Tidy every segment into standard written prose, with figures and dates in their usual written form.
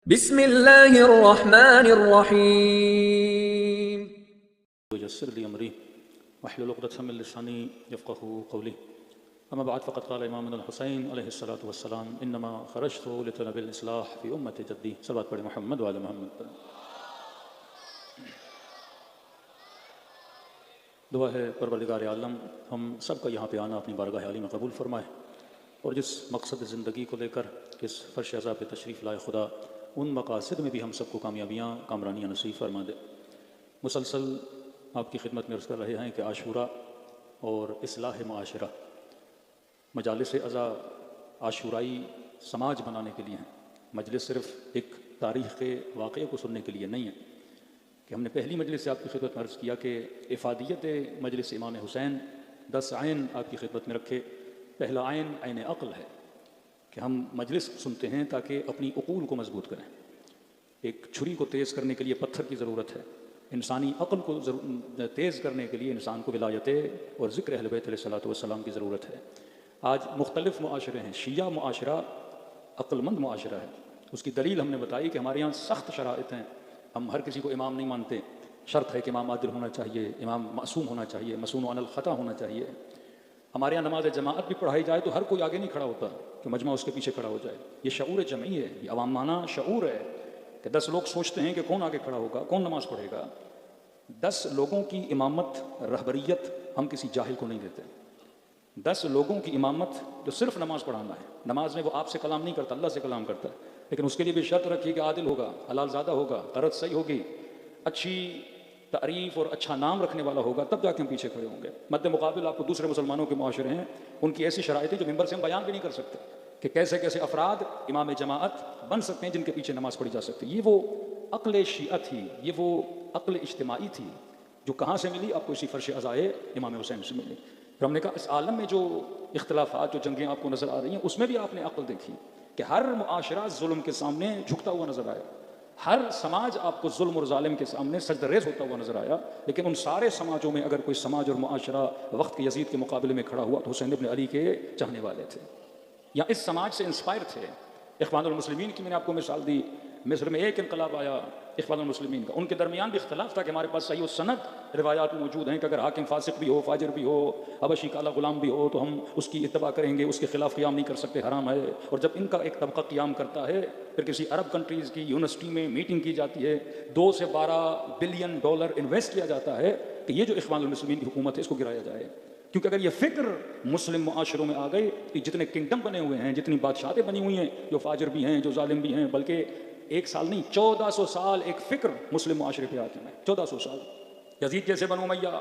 बिस्मिल्लाहिर्रहमानिर्रहीम। यस्सिर ली अमरी वहलुल उक़दतम मिन लिसानी यफ़क़हू क़ौली। अम्मा बअद फ़क़द क़ाल इमामुना अल-हुसैन अलैहिस्सलातु वस्सलाम इन्नमा ख़रजतु लितलबिल इस्लाह फ़ी उम्मति जद्दी। सल्लल्लाहु अलैहि मोहम्मद व आले मोहम्मद। दुआ है परवरदिगार आलम हम सब का यहाँ पे आना अपनी बारगाह आली में कबूल फरमाए और जिस मकसद ज़िंदगी को लेकर इस फ़र्श अज़ा पे तशरीफ़ लाए खुदा उन मकासद में भी हम सबको कामयाबियाँ कामरानियाँ नसीब फरमा दे। मुसलसल आपकी खिदमत में अर्ज़ कर रहे हैं कि आशूरा और इस्लाह मुआशरा मजालिस अज़ा आशूराई समाज बनाने के लिए हैं। मजलिस सिर्फ़ एक तारीख़ के वाक़े को सुनने के लिए नहीं है कि हमने पहली मजलिस से आपकी खिदमत में अर्ज़ किया कि इफ़ादियत मजलिस इमाम हुसैन 10 आइन आपकी खिदमत में रखे। पहला आइन आइन अक़ल है कि हम मजलिस सुनते हैं ताकि अपनी उक़ूल को मजबूत करें। एक छुरी को तेज़ करने के लिए पत्थर की ज़रूरत है, इंसानी अक़ल को तेज़ करने के लिए इंसान को विलायत और ज़िक्र अहले बैत अलैहिस्सलातु वस्सलाम की ज़रूरत है। आज मुख्तलिफ़ मुआशरे हैं। शिया मुआशरा अक़लमंद मुआशरा है। उसकी दलील हमने बताई कि हमारे यहाँ सख्त शराइत हैं। हम हर किसी को इमाम नहीं मानते। शर्त है कि इमाम आदिल होना चाहिए, इमाम मासूम होना चाहिए, मसून अनिल ख़ता होना चाहिए। हमारे यहाँ नमाज जमाअत भी पढ़ाई जाए तो हर कोई आगे नहीं खड़ा होता कि मजमा उसके पीछे खड़ा हो जाए। ये शऊर जमी है, ये अवामाना शऊर है कि 10 लोग सोचते हैं कि कौन आगे खड़ा होगा, कौन नमाज पढ़ेगा। 10 लोगों की इमामत रहबरियत हम किसी जाहिल को नहीं देते। 10 लोगों की इमामत जो सिर्फ नमाज पढ़ाना है, नमाज में वो आपसे कलाम नहीं करता, अल्लाह से कलाम करता है, लेकिन उसके लिए भी शर्त रखी कि आदिल होगा, हलाल ज़्यादा होगा, तरत सही होगी, अच्छी तारीफ़ और अच्छा नाम रखने वाला होगा, तब जाके हम पीछे खड़े होंगे। मद्दे मुकाबिल आपको दूसरे मुसलमानों के मुआशरे हैं, उनकी ऐसी शराइत है जो मिंबर से हम बयान भी नहीं कर सकते कि कैसे कैसे अफराद इमाम जमाअत बन सकते हैं जिनके पीछे नमाज पढ़ी जा सकती है। ये वो अक्ल शिया थी, ये वो अक्ल इज्तिमाई थी जो कहाँ से मिली? आपको इसी फर्श अज़ाए इमाम हुसैन से मिली। फिर हमने कहा इस आलम में जो इख्तलाफात, जो जंगें आपको नज़र आ रही हैं, उसमें भी आपने अक्ल देखी कि हर मुआशरा जुल्म के सामने झुकता हुआ नज़र आया। हर समाज आपको जुल्म और जालिम के सामने सजदरेज़ होता हुआ नज़र आया। लेकिन उन सारे समाजों में अगर कोई समाज और मुआशरा वक्त के यजीद के मुकाबले में खड़ा हुआ तो हुसैन इब्न अली के चाहने वाले थे या इस समाज से इंस्पायर थे। इख्वानुल मुस्लिमीन की मैंने आपको मिसाल दी। मिस्र में एक इनकलाब आया इख्वानुल मुस्लिमीन का, उनके दरमियान भी इख्तलाफ था कि हमारे पास सही सनद रिवायात मौजूद हैं कि अगर हाकिम फासिक भी हो, फाजिर भी हो, हबशी काला गुलाम भी हो तो हम उसकी इत्तबा करेंगे, उसके खिलाफ क़ियाम नहीं कर सकते, हराम है। और जब इनका एक तबका क़ियाम करता है, फिर किसी अरब कंट्रीज़ की यूनिवर्सिटी में मीटिंग की जाती है, 2 से 12 बिलियन डॉलर इन्वेस्ट किया जाता है कि ये जो इख्वानुल मुस्लिमीन की हुकूमत है इसको गिराया जाए। क्योंकि अगर ये फ़िक्र मुस्लिम मुआशरों में आ गई कि जितने किंगडम बने हुए हैं, जितनी बादशाहतें बनी हुई हैं, जो फाजिर भी हैं, जो जालिम भी हैं, बल्कि 1 साल नहीं 1400 साल एक फ़िक्र मुस्लिम मुआशरे पे आती है। 1400 साल यजीद जैसे बनु उमैया,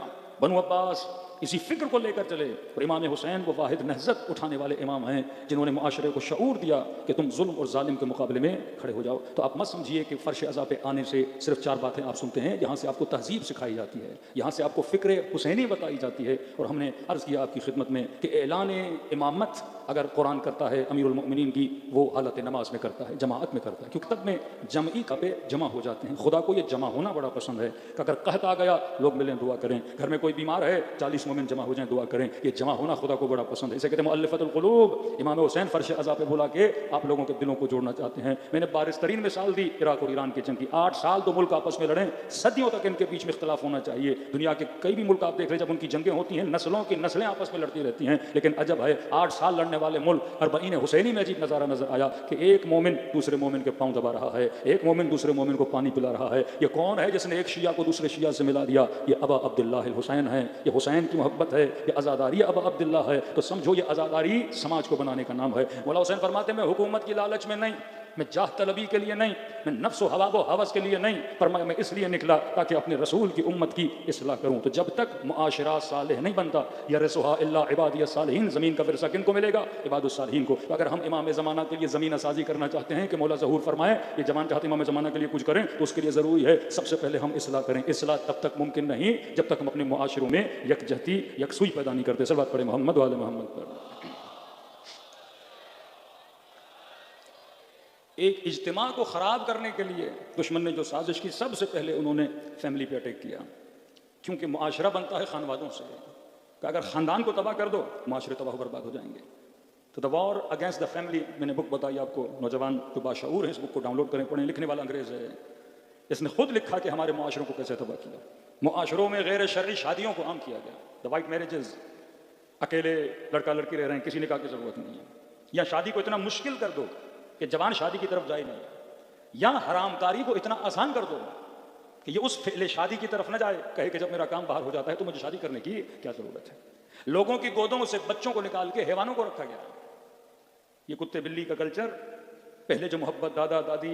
बनु अब्बास इसी फ़िक्र को लेकर चले। और इमाम हुसैन वो वाहिद नहज़त उठाने वाले इमाम हैं जिन्होंने मुआशरे को शऊर दिया कि तुम जुल्म और जालिम के मुकाबले में खड़े हो जाओ। तो आप मत समझिए कि फ़र्श अज़ा पे आने से सिर्फ 4 बातें आप सुनते हैं। यहाँ से आपको तहज़ीब सिखाई जाती है, यहाँ से आपको फ़िक्र हुसैनी बताई जाती है। और हमने अर्ज़ किया आपकी खिदमत में कि ऐलान इमामत अगर कुरान करता है अमीरुल मोमिनीन की, वो हालत नमाज में करता है, जमाअत में करता है, क्योंकि तब में जमई का पे जमा हो जाते हैं। खुदा को ये जमा होना बड़ा पसंद है कि अगर कहत आ गया लोग मिलें दुआ करें, घर में कोई बीमार है 40 मोमिन जमा हो जाएं दुआ करें, ये जमा होना खुदा को बड़ा पसंद है। इसे कहते हैं मुअल्लिफ़तुल क़ुलूब। इमाम हुसैन फर्श अज़ा पे बुला के आप लोगों के दिलों को जोड़ना चाहते हैं। मैंने बारिस्तरीन मिसाल दी इराक और ईरान की जंग की। 8 साल तो मुल्क आपस में लड़ें, सदियों तक इनके बीच में इख्तलाफ होना चाहिए। दुनिया के कई भी मुल्क आप देख रहे हैं, जब उनकी जंगें होती हैं नस्लों की नस्लें आपस में लड़ती रहती हैं। लेकिन अजब है 8 साल लड़ने वाले मुल्क अरबईन हुसैनी में अजीब नज़ारा नजर आया कि एक मोमिन दूसरे मोमिन के पाँव दबा रहा है, एक मोमिन दूसरे मोमिन को पानी पिला रहा है। ये कौन है जिसने एक शिया को दूसरे शिया से मिला दिया? ये अबा अब्दुल्लाह हुसैन है, ये हुसैन की मोहब्बत है, ये आज़ादारी अबा अब्दुल्लाह है। तो समझो ये आज़ादारी समाज को बनाने का नाम है। मौला हुसैन फरमाते मैं हुकूमत की लालच में नहीं, मैं जाह तलबी के लिए नहीं, मैं नफ्स व हवा व हवस के लिए नहीं, पर मैं इसलिए निकला ताकि अपने रसूल की उम्मत की इस्लाह करूँ। तो जब तक मुआशरा सालेह नहीं बनता, यरसुहा इल्ला इबादियस सालिहीन, ज़मीन का विरसा किनको मिलेगा? इबादुस सालिहीन को। तो अगर हम इमाम ज़माना के लिए ज़मीन साजी करना चाहते हैं कि मौला ज़हूर फरमाए ये जमान चाहते इमाम ज़माना के लिए कुछ करें, तो उसके लिए ज़रूरी है सबसे पहले हम इस्लाह करें। इस्लाह तब तक मुमकिन नहीं जब तक हम अपने मुआशरों में यकजहती यकसुई पैदा नहीं करते। सल्लल्लाहु अलैहि मोहम्मद वाले मोहम्मद पर। एक इज्तिमा को ख़राब करने के लिए दुश्मन ने जो साजिश की, सबसे पहले उन्होंने फैमिली पे अटैक किया। क्योंकि मुआशरा बनता है ख़ानवादों से कि अगर ख़ानदान को तबाह कर दो मुआशरे तबाह बर्बाद हो जाएंगे। तो तो the war against the family, मैंने बुक बताई आपको, नौजवान जो बाशऊर हैं इस बुक को डाउनलोड करें, पढ़ें। लिखने वाला अंग्रेज़ है, इसने खुद लिखा कि हमारे मुआशरों को कैसे तबाह किया। मुआशरों में गैर शरई शादियों को आम किया गया, द वाइट मैरिजेस, अकेले लड़का लड़की रह रहे हैं, किसी निकाह की ज़रूरत नहीं है, या शादी को इतना मुश्किल कर दो कि जवान शादी की तरफ जाए नहीं, या हरामकारी को इतना आसान कर दो कि ये उस फेले शादी की तरफ न जाए, कहे कि जब मेरा काम बाहर हो जाता है तो मुझे शादी करने की क्या ज़रूरत है। लोगों की गोदों से बच्चों को निकाल के हैवानों को रखा गया। ये कुत्ते बिल्ली का कल्चर, पहले जो मोहब्बत दादा दादी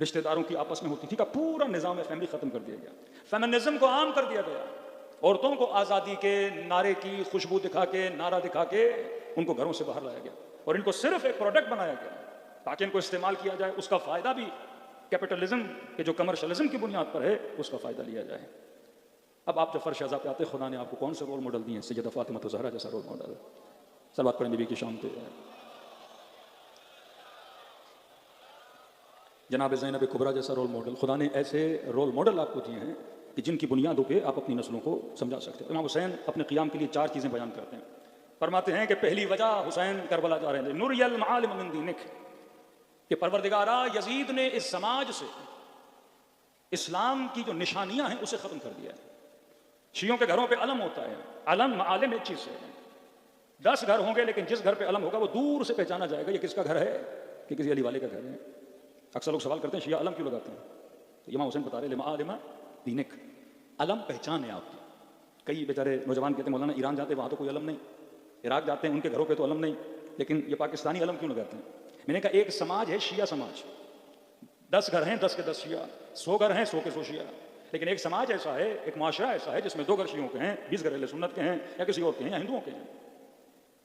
रिश्तेदारों की आपस में होती थी, का पूरा निज़ाम फैमिली ख़त्म कर दिया गया। फेमिनिज्म को आम कर दिया गया, औरतों को आज़ादी के नारे की खुशबू दिखा के, नारा दिखा के उनको घरों से बाहर लाया गया, और इनको सिर्फ एक प्रोडक्ट बनाया गया ताकि इनको इस्तेमाल किया जाए, उसका फ़ायदा भी कैपिटलिज्म के जो कमर्शलिज्म की बुनियाद पर है उसका फ़ायदा लिया जाए। अब आप जब फर्श अज़ा पे आते, खुदा ने आपको कौन से रोल मॉडल दिए? सैयदा फ़ातिमा ज़हरा जैसा रोल मॉडल। सलवात पढ़ें बीबी की शान पे। जनाब ज़ैनब कुबरा जैसा रोल मॉडल। खुदा ने ऐसे रोल मॉडल आपको दिए हैं कि जिनकी बुनियादों पे आप अपनी नस्लों को समझा सकते हैं। इमाम हुसैन अपने क़ियाम के लिए 4 चीज़ें बयान करते हैं। फरमाते हैं कि पहली वजह, हुसैन करबला जा रहे हैं, नुरियल मालिम मिन दीनिक, कि परवरदिगारा यजीद ने इस समाज से इस्लाम की जो निशानियां हैं उसे ख़त्म कर दिया है। शियों के घरों पे अलम होता है, अलम मालिम एक चीज़ है, 10 घर होंगे लेकिन जिस घर पे अलम होगा वो दूर से पहचाना जाएगा ये किसका घर है, कि किसी अली वाले का घर है। अक्सर लोग सवाल करते हैं शिया अलम क्यों लगाते हैं, तो इमाम हुसैन बता रहे मालिम दीनिक, अलम पहचान है आपकी। कई बेचारे नौजवान कहते हैं मौलाना ईरान जाते वहाँ तो कोई अलम नहीं, इराक जाते हैं उनके घरों पे तो अलम नहीं, लेकिन ये पाकिस्तानी अलम क्यों लगाते हैं? मैंने कहा एक समाज है शिया समाज, 10 घर हैं 10 के 10 शिया, 100 घर हैं 100 के 100 शिया, लेकिन एक समाज ऐसा है, एक माशरा ऐसा है जिसमें 2 घर शियों के हैं, 20 घर अहले सुन्नत के हैं, या किसी और के हैं, या हिंदुओं के हैं।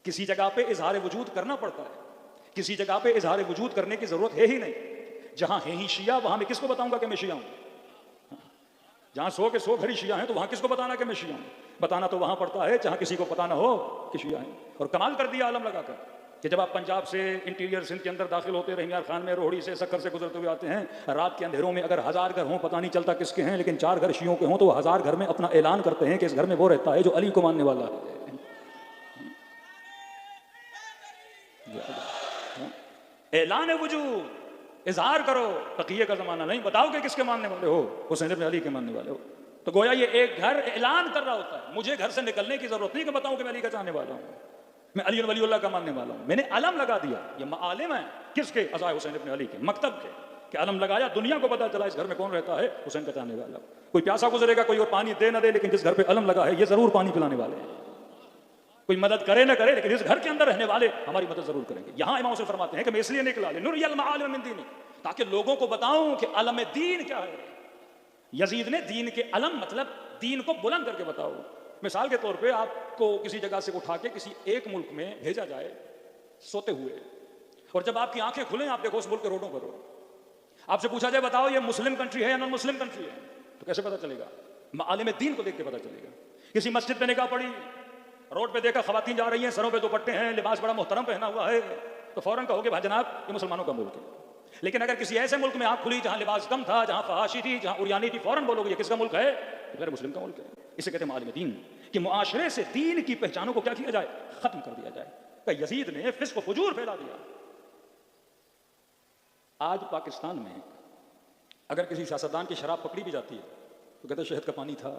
किसी जगह पे इजहार वजूद करना पड़ता है, किसी जगह पे इजहार वजूद करने की जरूरत है ही नहीं। जहां है ही शिया वहां मैं किसको बताऊंगा कि मैं शिया हूं? जहां 100 के 100 घर ही शिया हैं तो वहां किसको बताना कि मैं शिया हूं? बताना तो वहां पड़ता है जहां किसी को पता ना हो कि शिया है। और कमाल कर दिया आलम लगाकर कि जब आप पंजाब से इंटीरियर सिंध के अंदर दाखिल होते, रहीमियार खान में, रोहड़ी से, सक्कर से गुजरते हुए आते हैं, रात के अंधेरों में अगर 1000 घर हों पता नहीं चलता किसके हैं, लेकिन 4 घर शियों के हों तो 1000 घर में अपना ऐलान करते हैं कि इस घर में वो रहता है जो अली को मानने वाला है। ऐलान वजूद, इजहार करो, तकिए का जमाना नहीं, बताओ कि किसके मानने वाले हो, हुसैन इब्न अली के मानने वाले हो। तो गोया ये एक घर ऐलान कर रहा होता है, मुझे घर से निकलने की जरूरत नहीं कि बताऊं कि मैं अली का चाहने वाला हूं, मैं अली वलीउल्लाह का मानने वाला हूं। मैंने अलम लगा दिया, ये मालिम है किसके? अज़ा हुसैन इब्न अली के, मकतब के अलम लगाया, दुनिया को पता चला इस घर में कौन रहता है, हुसैन का चाहने वाला। कोई प्यासा गुजरेगा, कोई और पानी दे ना दे, लेकिन जिस घर पे अलम लगा है ये जरूर पानी पिलाने वाले हैं। कोई मदद करे ना करे, लेकिन इस घर के अंदर रहने वाले हमारी मदद जरूर करेंगे। यहां इमाम हुसैन फरमाते हैं कि मैं इसलिए निकला नुरियल मालिम मिन दीनी, ताकि लोगों को बताऊं कि अलम दीन क्या है। यजीद ने दीन के अलम मतलब दीन को बुलंद करके बताओ। मिसाल के तौर पे आपको किसी जगह से उठा के किसी एक मुल्क में भेजा जाए सोते हुए, और जब आपकी आंखें खुलें आप देखो उस मुल्क के रोडों पर हो, आपसे पूछा जाए बताओ ये मुस्लिम कंट्री है या नॉन मुस्लिम कंट्री है, तो कैसे पता चलेगा? मालिम दीन को देख के पता चलेगा। किसी मस्जिद पे निगाह पड़ी, रोड पे देखा खवातीन जा रही हैं, सरों पे दुपट्टे हैं, लिबास बड़ा मोहतरम पहना हुआ है, तो फौरन कहोगे भाई जनाब ये मुसलमानों का मुल्क है। लेकिन अगर किसी ऐसे मुल्क में आंख खुली जहां लिबास कम था, जहां फहाशी थी, जहां उरियानी थी, फौरन बोलोगे ये किसका मुल्क है? तो फिर मुस्लिम का मुल्क है। इसे कहते हैं मालिम दीन, कि मुआशरे से दीन की पहचानों को क्या किया जाए? खत्म कर दिया जाए। तो यजीद ने फिस्क व फुजूर फैला दिया। आज पाकिस्तान में अगर किसी सियासतदान की शराब पकड़ी भी जाती है तो कहते शहद का पानी था,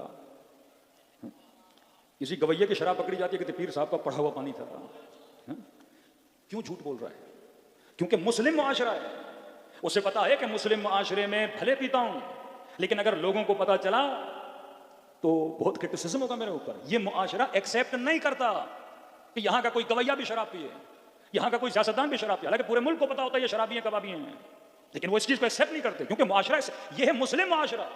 किसी गवैये की शराब पकड़ी जाती है कि पीर साहब का पढ़ा हुआ पानी था। क्यों झूठ बोल रहा है? क्योंकि मुस्लिम मुआशरा है, उसे पता है कि मुस्लिम मुआशरे में भले पीता हूं, लेकिन अगर लोगों को पता चला तो बहुत क्रिटिसिज्म होगा मेरे ऊपर। ये मुआशरा एक्सेप्ट नहीं करता कि यहां का कोई गवैया भी शराब पिए, यहां का कोई सियासतदान भी शराब पिए, हालांकि पूरे मुल्क को पता होता है ये शराबी हैं, कबाबी हैं, लेकिन वो इस चीज को एक्सेप्ट नहीं करते क्योंकि मुआशरा ये है मुस्लिम मुआशरा।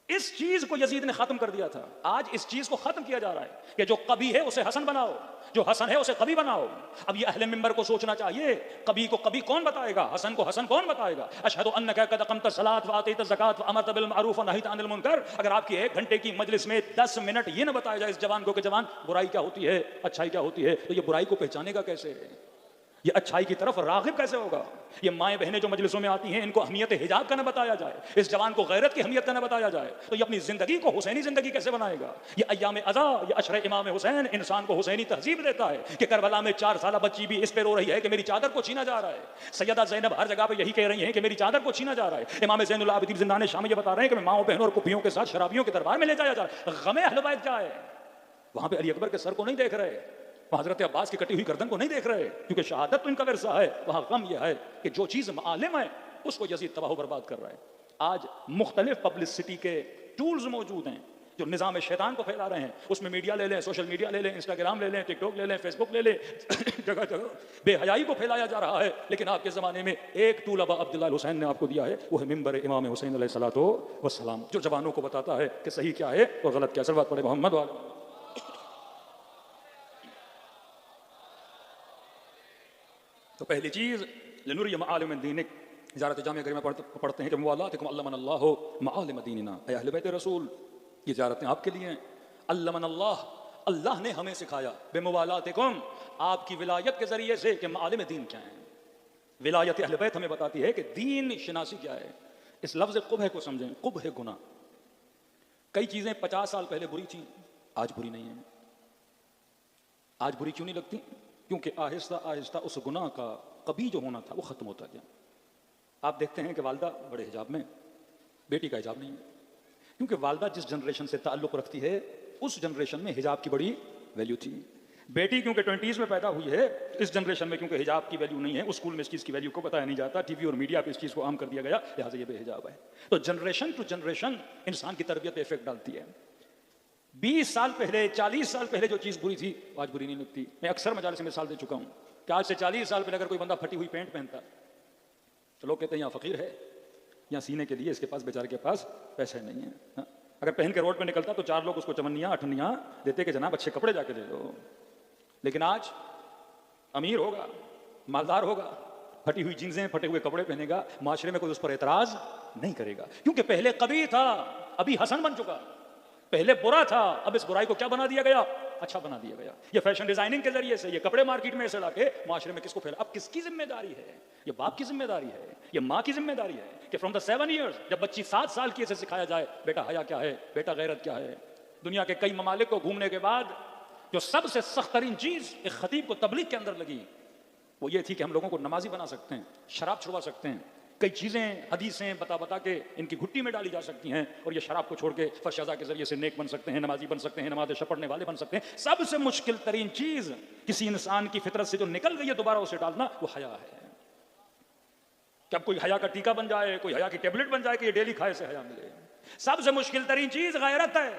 इस चीज को यजीद ने खत्म कर दिया था। आज इस चीज को खत्म किया जा रहा है कि जो कभी है उसे हसन बनाओ, जो हसन है उसे कभी बनाओ। अब ये अहले मिंबर को सोचना चाहिए, कभी को कभी कौन बताएगा, हसन को हसन कौन बताएगा? अशहदु अन्नका कद अक़मत सलात व आतैत ज़कात व अमरत बिल मारूफ व नहीत अनिल मुनकर। अगर आपकी 1 घंटे की मजलिस में 10 मिनट ये न बताया जाए इस जवान को कि जवान बुराई क्या होती है, अच्छाई क्या होती है, तो ये बुराई को पहचानेगा कैसे? ये अच्छाई की तरफ रागिब कैसे होगा? ये माएँ बहनें जो मजलिसों में आती हैं, इनको अहमियत हिजाब का न बताया जाए, इस जवान को गैरत की अहमियत का न बताया जाए, तो ये अपनी ज़िंदगी को हुसैनी ज़िंदगी कैसे बनाएगा? ये अय्याम अज़ा, ये अशर इमाम हुसैन इंसान को हुसैनी तहज़ीब देता है कि करबला में 4 साला बच्ची भी इस पे रो रही है कि मेरी चादर को छीना जा रहा है। सैयदा ज़ैनब हर जगह पे यही कह रही हैं कि मेरी चादर को छीना जा रहा है। इमाम ज़ैनुल आबिदीन ज़िंदान शाम ये बता रहे हैं कि मैं माओ बहनों और कुफियों के साथ शराबियों के दरबार में ले जाया जा रहा है। गमे अहले बैत क्या है? वहां पे अली अकबर के सर को नहीं देख रहे, हजरत अब्बास की कटी हुई गर्दन को नहीं देख रहे, क्योंकि शहादत तो इनका विरसा है। वहां गम यह है कि जो चीज मालिम है उसको यजीद तबाह बर्बाद कर रहा है। आज मुख्तलिफ पब्लिसिटी के टूल्स मौजूद हैं जो निज़ाम शैतान को फैला रहे हैं। उसमें मीडिया ले लें, सोशल मीडिया ले लें, इंस्टाग्राम ले लें, टिकटॉक ले लें, फेसबुक ले लें, जगह जगह बेहयाई को फैलाया जा रहा है। लेकिन आपके ज़माने में एक टूल अबा अब्दुल्लाह हुसैन ने आपको दिया है, वो है मिंबर इमाम हुसैन अलैहिस्सलातो वस्सलाम, जो जवानों को बताता है कि सही क्या है और गलत क्या। सल्लल्लाहु अलैहि मोहम्मद वाले। तो पहली चीज़ लनुरिय मालिम दीनिक, इजारत जामिया में पढ़ते हैं कि मुवालातिकुम अल्लमनल्लाहु मालिम दीनिना, ऐ अहले बैत रसूल, ये इजारतें आपके लिए हैं। अल्लमनल्लाह, अल्लाह ने हमें सिखाया, बेमुवालातिकुम, आपकी विलायत के जरिए से कि मालिम दीन क्या है। विलायत अहले बैत हमें बताती है कि दीन शनासी क्या है। इस लफ्ज़ कुबह को समझें, कुबह गुनाह। कई चीज़ें 50 साल पहले बुरी थी, आज बुरी नहीं है। आज बुरी क्यों नहीं लगती? क्योंकि आहिस्ता आहिस्ता उस गुनाह का कभी जो होना था वो ख़त्म होता गया। आप देखते हैं कि वालदा बड़े हिजाब में, बेटी का हिजाब नहीं है, क्योंकि वालदा जिस जनरेशन से ताल्लुक़ रखती है उस जनरेशन में हिजाब की बड़ी वैल्यू थी। बेटी क्योंकि 20s में पैदा हुई है, इस जनरेशन में क्योंकि हिजाब की वैल्यू नहीं है, उस स्कूल में इस चीज़ की वैल्यू को बताया नहीं जाता, टीवी और मीडिया पे इस चीज़ को आम कर दिया गया, लिहाजा ये बेहिजाब है। तो जनरेशन टू जनरेशन इंसान की तरबियत पे इफेक्ट डालती है। 20 साल पहले, 40 साल पहले जो चीज़ बुरी थी आज बुरी नहीं लगती। मैं अक्सर मजालिस में मिसाल दे चुका हूँ कि आज से 40 साल पहले अगर कोई बंदा फटी हुई पैंट पहनता तो लोग कहते हैं यहाँ फ़कीर है, यहाँ सीने के लिए इसके पास बेचारे के पास पैसे नहीं है। हाँ? अगर पहन के रोड पे निकलता तो 4 लोग उसको चवन्नियाँ अठन्नियाँ देते कि जनाब अच्छे कपड़े जाके दे दो। लेकिन आज अमीर होगा, मालदार होगा, फटी हुई जीन्सें, फटे हुए कपड़े पहनेगा, माशरे में कोई उस पर एतराज़ नहीं करेगा, क्योंकि पहले कभी था, अभी हसन बन चुका। पहले बुरा था, अब इस बुराई को क्या बना दिया गया? अच्छा बना दिया गया। ये फैशन डिजाइनिंग के जरिए से, ये कपड़े मार्केट में ऐसे लाके माशरे में किसको फैला। अब किसकी जिम्मेदारी है? ये बाप की जिम्मेदारी है, ये माँ की जिम्मेदारी है कि फ्रॉम द 7 years, जब बच्ची 7 साल की ऐसे सिखाया जाए बेटा हया क्या है, बेटा गैरत क्या है। दुनिया के कई ममालिक को घूमने के बाद जो सबसे सख्त तरीन चीज एक खतीब को तबलीग के अंदर लगी वो ये थी कि हम लोगों को नमाजी बना सकते हैं, शराब छुड़वा सकते हैं, कई चीज़ें हदीसें बता बता के इनकी घुट्टी में डाली जा सकती हैं और ये शराब को छोड़ के फर्शजा के जरिए से नेक बन सकते हैं, नमाजी बन सकते हैं, नमाज पढ़ने वाले बन सकते हैं। सबसे मुश्किल तरीन चीज़ किसी इंसान की फितरत से जो निकल गई है दोबारा उसे डालना, वो हया है। कि अब कोई हया का टीका बन जाए, कोई हया की टेबलेट बन जाए कि ये डेली खाए से हया मिले। सबसे मुश्किल तरीन चीज़ गैरत है।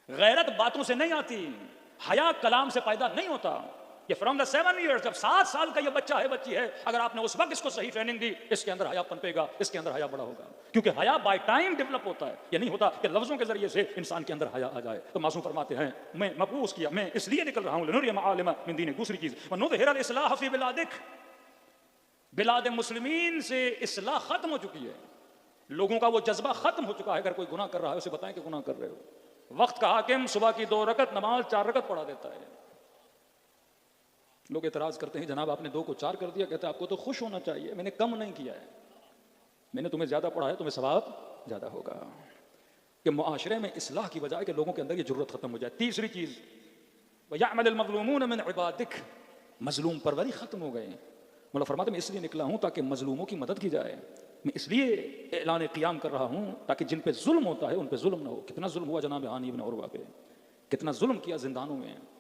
गैरत बातों से नहीं आती, हया कलाम से पैदा नहीं होता। ये फ्रॉम द 7 years, जब 7 साल का ये बच्चा है, बच्ची है, अगर आपने उस वक्त इसको सही ट्रेनिंग दी, इसके अंदर हया पनपेगा, इसके अंदर हया बड़ा होगा। क्योंकि हया बाय टाइम डेवलप होता है, ये नहीं होता कि लफ्जों के जरिए से इंसान के अंदर हया आ जाए। तो मासूम फरमाते हैं मैं मबूस किया, मैं इसलिए निकल रहा हूँ लनुरिय मालिम मिन दीन। दूसरी चीज वनुज़हिर अल इस्लाह फी बिलादिक, बिलाद मुस्लिमीन से इस्लाह खत्म हो चुकी है, लोगों का वो जज्बा खत्म हो चुका है। अगर कोई गुनाह कर रहा है उसे बताएं कि गुनाह कर रहे हो। वक्त का हाकिम सुबह की 2 रकत नमाज 4 रकत पढ़ा देता है। लोग एतराज करते हैं जनाब आपने 2 को 4 कर दिया, कहते हैं आपको तो खुश होना चाहिए, मैंने कम नहीं किया है, मैंने तुम्हें ज्यादा पढ़ा है, तुम्हें सवाब ज्यादा होगा। कि मुआशरे में इस्लाह की बजाय कि लोगों के अंदर ये जरूरत खत्म हो जाए। तीसरी चीज वयअमल मज़लूमून मिन इबादिक, मजलूम परवरी खत्म हो गए। मौला फरमाते मैं इसलिए निकला हूं ताकि मजलूमों की मदद की जाए, मैं इसलिए ऐलान क़ियाम कर रहा हूं ताकि जिन पे जुल्म होता है उन पे जुल्म ना हो। कितना जुल्म हुआ जनाब हानी इब्न उरवा पे, कितना जुल्म किया जिंदानों में।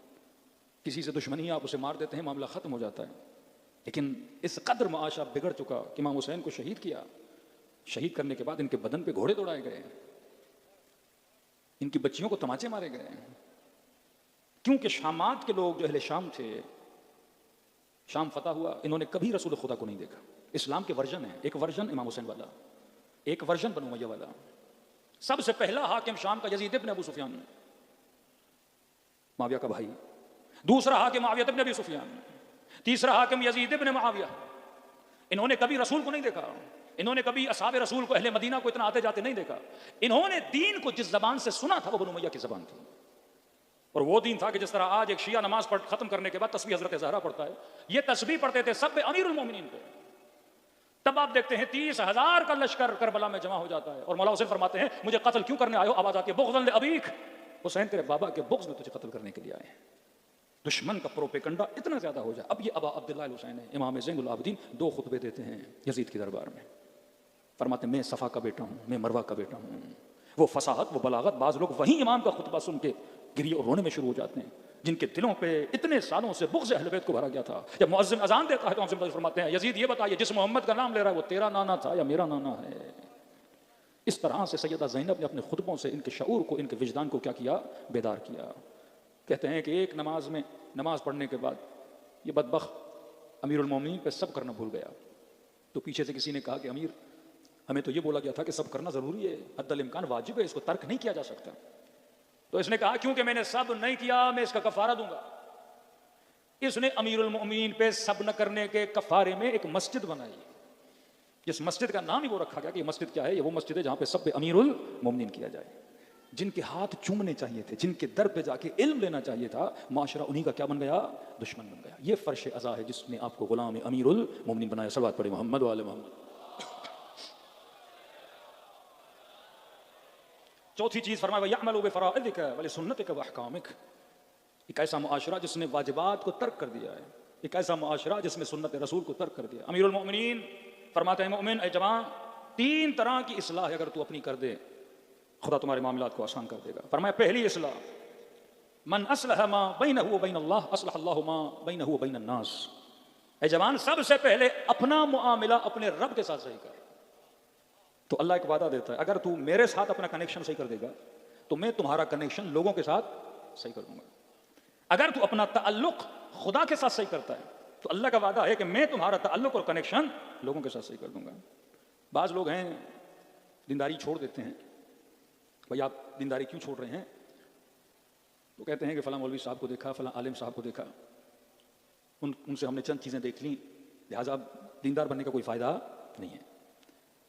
किसी से दुश्मनी आप उसे मार देते हैं, मामला ख़त्म हो जाता है। लेकिन इस कदर मुआशा बिगड़ चुका कि इमाम हुसैन को शहीद किया, शहीद करने के बाद इनके बदन पे घोड़े दौड़ाए गए, इनकी बच्चियों को तमाचे मारे गए, क्योंकि शामात के लोग जो अहले शाम थे, शाम फतह हुआ, इन्होंने कभी रसूल खुदा को नहीं देखा। इस्लाम के वर्जन है, एक वर्जन इमाम हुसैन वाला, एक वर्जन बनु उमय्या वाला। सबसे पहला हाकिम शाम का यजीद इब्न अबू सुफियान, माविया का भाई। दूसरा हाकिम मुआविया इब्न अबी सुफियान, तीसरा हाकिम यजीद इब्न मुआविया। इन्होंने कभी रसूल को नहीं देखा, इन्होंने कभी असहाब रसूल को, अहले मदीना को इतना आते जाते नहीं देखा। इन्होंने दीन को जिस जबान से सुना था वो बनु उमय्या की जबान थी। और वो दिन था कि जिस तरह आज एक शिया नमाज पढ़ खत्म करने के बाद तस्बीह हजरत ज़हरा पढ़ता है, ये तस्बीह पढ़ते थे सब पे अमीरुल मोमिनीन पे। तब आप देखते हैं 30,000 का लश्कर करबला में जमा हो जाता है और मौला हुसैन फरमाते हैं मुझे कत्ल क्यों करने आए हो? आवाज आती है बुग़्ज़न अबीक, हुसैन तेरे बाबा के बुग़्ज़ में तुझे कत्ल करने के लिए आए हैं। दुश्मन का प्रोपेगंडा इतना ज्यादा हो जाए। अब ये अबा अब्दुल्लाह हुसैन है, इमाम ज़ैनुल आबिदीन, 2 खुतबे देते हैं यजीद के दरबार में। फरमाते मैं सफ़ा का बेटा हूँ, मैं मरवा का बेटा हूँ। वो फसाहत, वो बलागत, बाज लोग वहीं इमाम का खुतबा सुन के गिरिए और रोने में शुरू हो जाते हैं, जिनके दिलों पे इतने सालों से बुग़्ज़ अहले बैत को भरा गया था। जब मुअज़्ज़िन अज़ान देता है तो हमसे फरमाते हैं यजीद ये बताइए जिस मोहम्मद का नाम ले रहा है वो तेरा नाना था या मेरा नाना है? इस तरह से सैयदा ज़ैनब ने अपने खुतबों से इनके शऊर को, इनके विजदान को क्या किया? बेदार किया। कहते हैं कि एक नमाज में, नमाज पढ़ने के बाद ये बदबख्त अमीरुल मोमिनीन पे सब करना भूल गया। तो पीछे से किसी ने कहा कि अमीर, हमें तो ये बोला गया था कि सब करना ज़रूरी है, हद्दल इम्कान वाजिब है, इसको तर्क नहीं किया जा सकता। तो इसने कहा क्योंकि मैंने सब नहीं किया मैं इसका कफ़ारा दूंगा। इसने अमीरुल मोमिनीन पे सब न करने के कफ़ारे में एक मस्जिद बनाई, जिस मस्जिद का नाम ही वो रखा गया कि मस्जिद क्या है? ये वो मस्जिद है जहाँ पे सब पे अमीरुल मोमिनीन किया जाए। जिनके हाथ चूमने चाहिए थे, जिनके दर पे जाके इल्म लेना चाहिए था, माशरा उन्हीं का क्या बन गया? दुश्मन बन गया। ये फर्श अज़ा है जिसने आपको गुलाम अमीरुल मोमिनीन बनाया। सल्लल्लाहु अलैहि मोहम्मद व आले मोहम्मद। चौथी चीज फरमाया यअमलु बिफ़राइदिक व लिसुन्नतिक व अहकामिक। एक ऐसा मुआशरा जिसने वाजिबात को तर्क कर दिया है, एक ऐसा मुआशरा जिसने सुन्नत रसूल को तर्क कर दिया। अमीरुल मोमिनीन फरमाते हैं मोमिन ए जवान, 3 तरह की इस्लाह अगर तू अपनी कर दे खुदा तुम्हारे मामलात को आसान कर देगा। फरमाया पहली इस्लाह, मन अस्लह मा बैनहु व बैन अल्लाह अस्लह अल्लाहु मा बैनहु व बैन अन्नास। ए जवान, सबसे पहले अपना मुआमिला अपने रब के साथ सही कर। तो अल्लाह एक वादा देता है, अगर तू मेरे साथ अपना कनेक्शन सही कर देगा तो मैं तुम्हारा कनेक्शन लोगों के साथ सही कर दूंगा। अगर तू अपना ताल्लुक खुदा के साथ सही करता है तो अल्लाह का वादा है कि मैं तुम्हारा ताल्लुक और कनेक्शन लोगों के साथ सही कर दूंगा। बाज़ लोग हैं दीनदारी छोड़ देते हैं, भाई आप दीनदारी क्यों छोड़ रहे हैं? तो कहते हैं कि फ़लाँ मौलवी साहब को देखा, फ़लाँ आलिम साहब को देखा, उनसे हमने चंद चीज़ें देख ली, लिहाजा दीनदार बनने का कोई फ़ायदा नहीं है।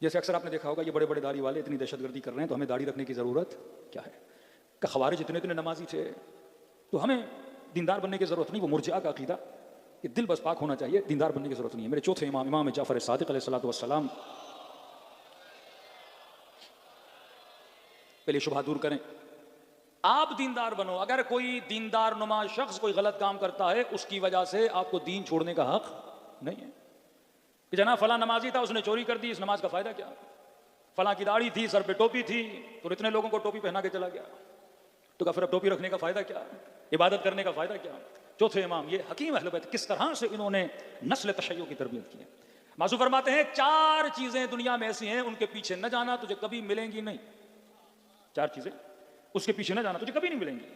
जैसे अक्सर आपने देखा होगा ये बड़े बड़े दाढ़ी वाले इतनी दहशतगर्दी कर रहे हैं तो हमें दाढ़ी रखने की ज़रूरत क्या है? कि ख़वारिज इतने इतने नमाजी थे तो हमें दीनदार बनने की ज़रूरत नहीं। वो मुर्जिआ का अक़ीदा कि दिल बस पाक होना चाहिए, दीनदार बनने की ज़रूरत नहीं है। मेरे चौथे इमाम, इमाम जाफ़र सादिक़ अलैहिस्सलातु वस्सलाम, पहले शुबहा दूर करें, आप दीनदार बनो। अगर कोई दीनदार नुमा शख्स कोई गलत काम करता है उसकी वजह से आपको दीन छोड़ने का हक नहीं है कि जना फला नमाजी था उसने चोरी कर दी, इस नमाज का फायदा क्या? फला की दाढ़ी थी, सर पे टोपी थी तो इतने लोगों को टोपी पहना के चला गया, तो क्या फिर अब टोपी रखने का फायदा क्या? इबादत करने का फायदा क्या? चौथे इमाम ये हकीम अहले बैत किस तरह से इन्होंने नस्ल तशय्युअ की तरबियत की है। मासू फरमाते हैं 4 चीजें दुनिया में ऐसी हैं उनके पीछे न जाना तुझे कभी मिलेंगी नहीं। 4 चीजें उसके पीछे न जाना तुझे कभी नहीं मिलेंगी।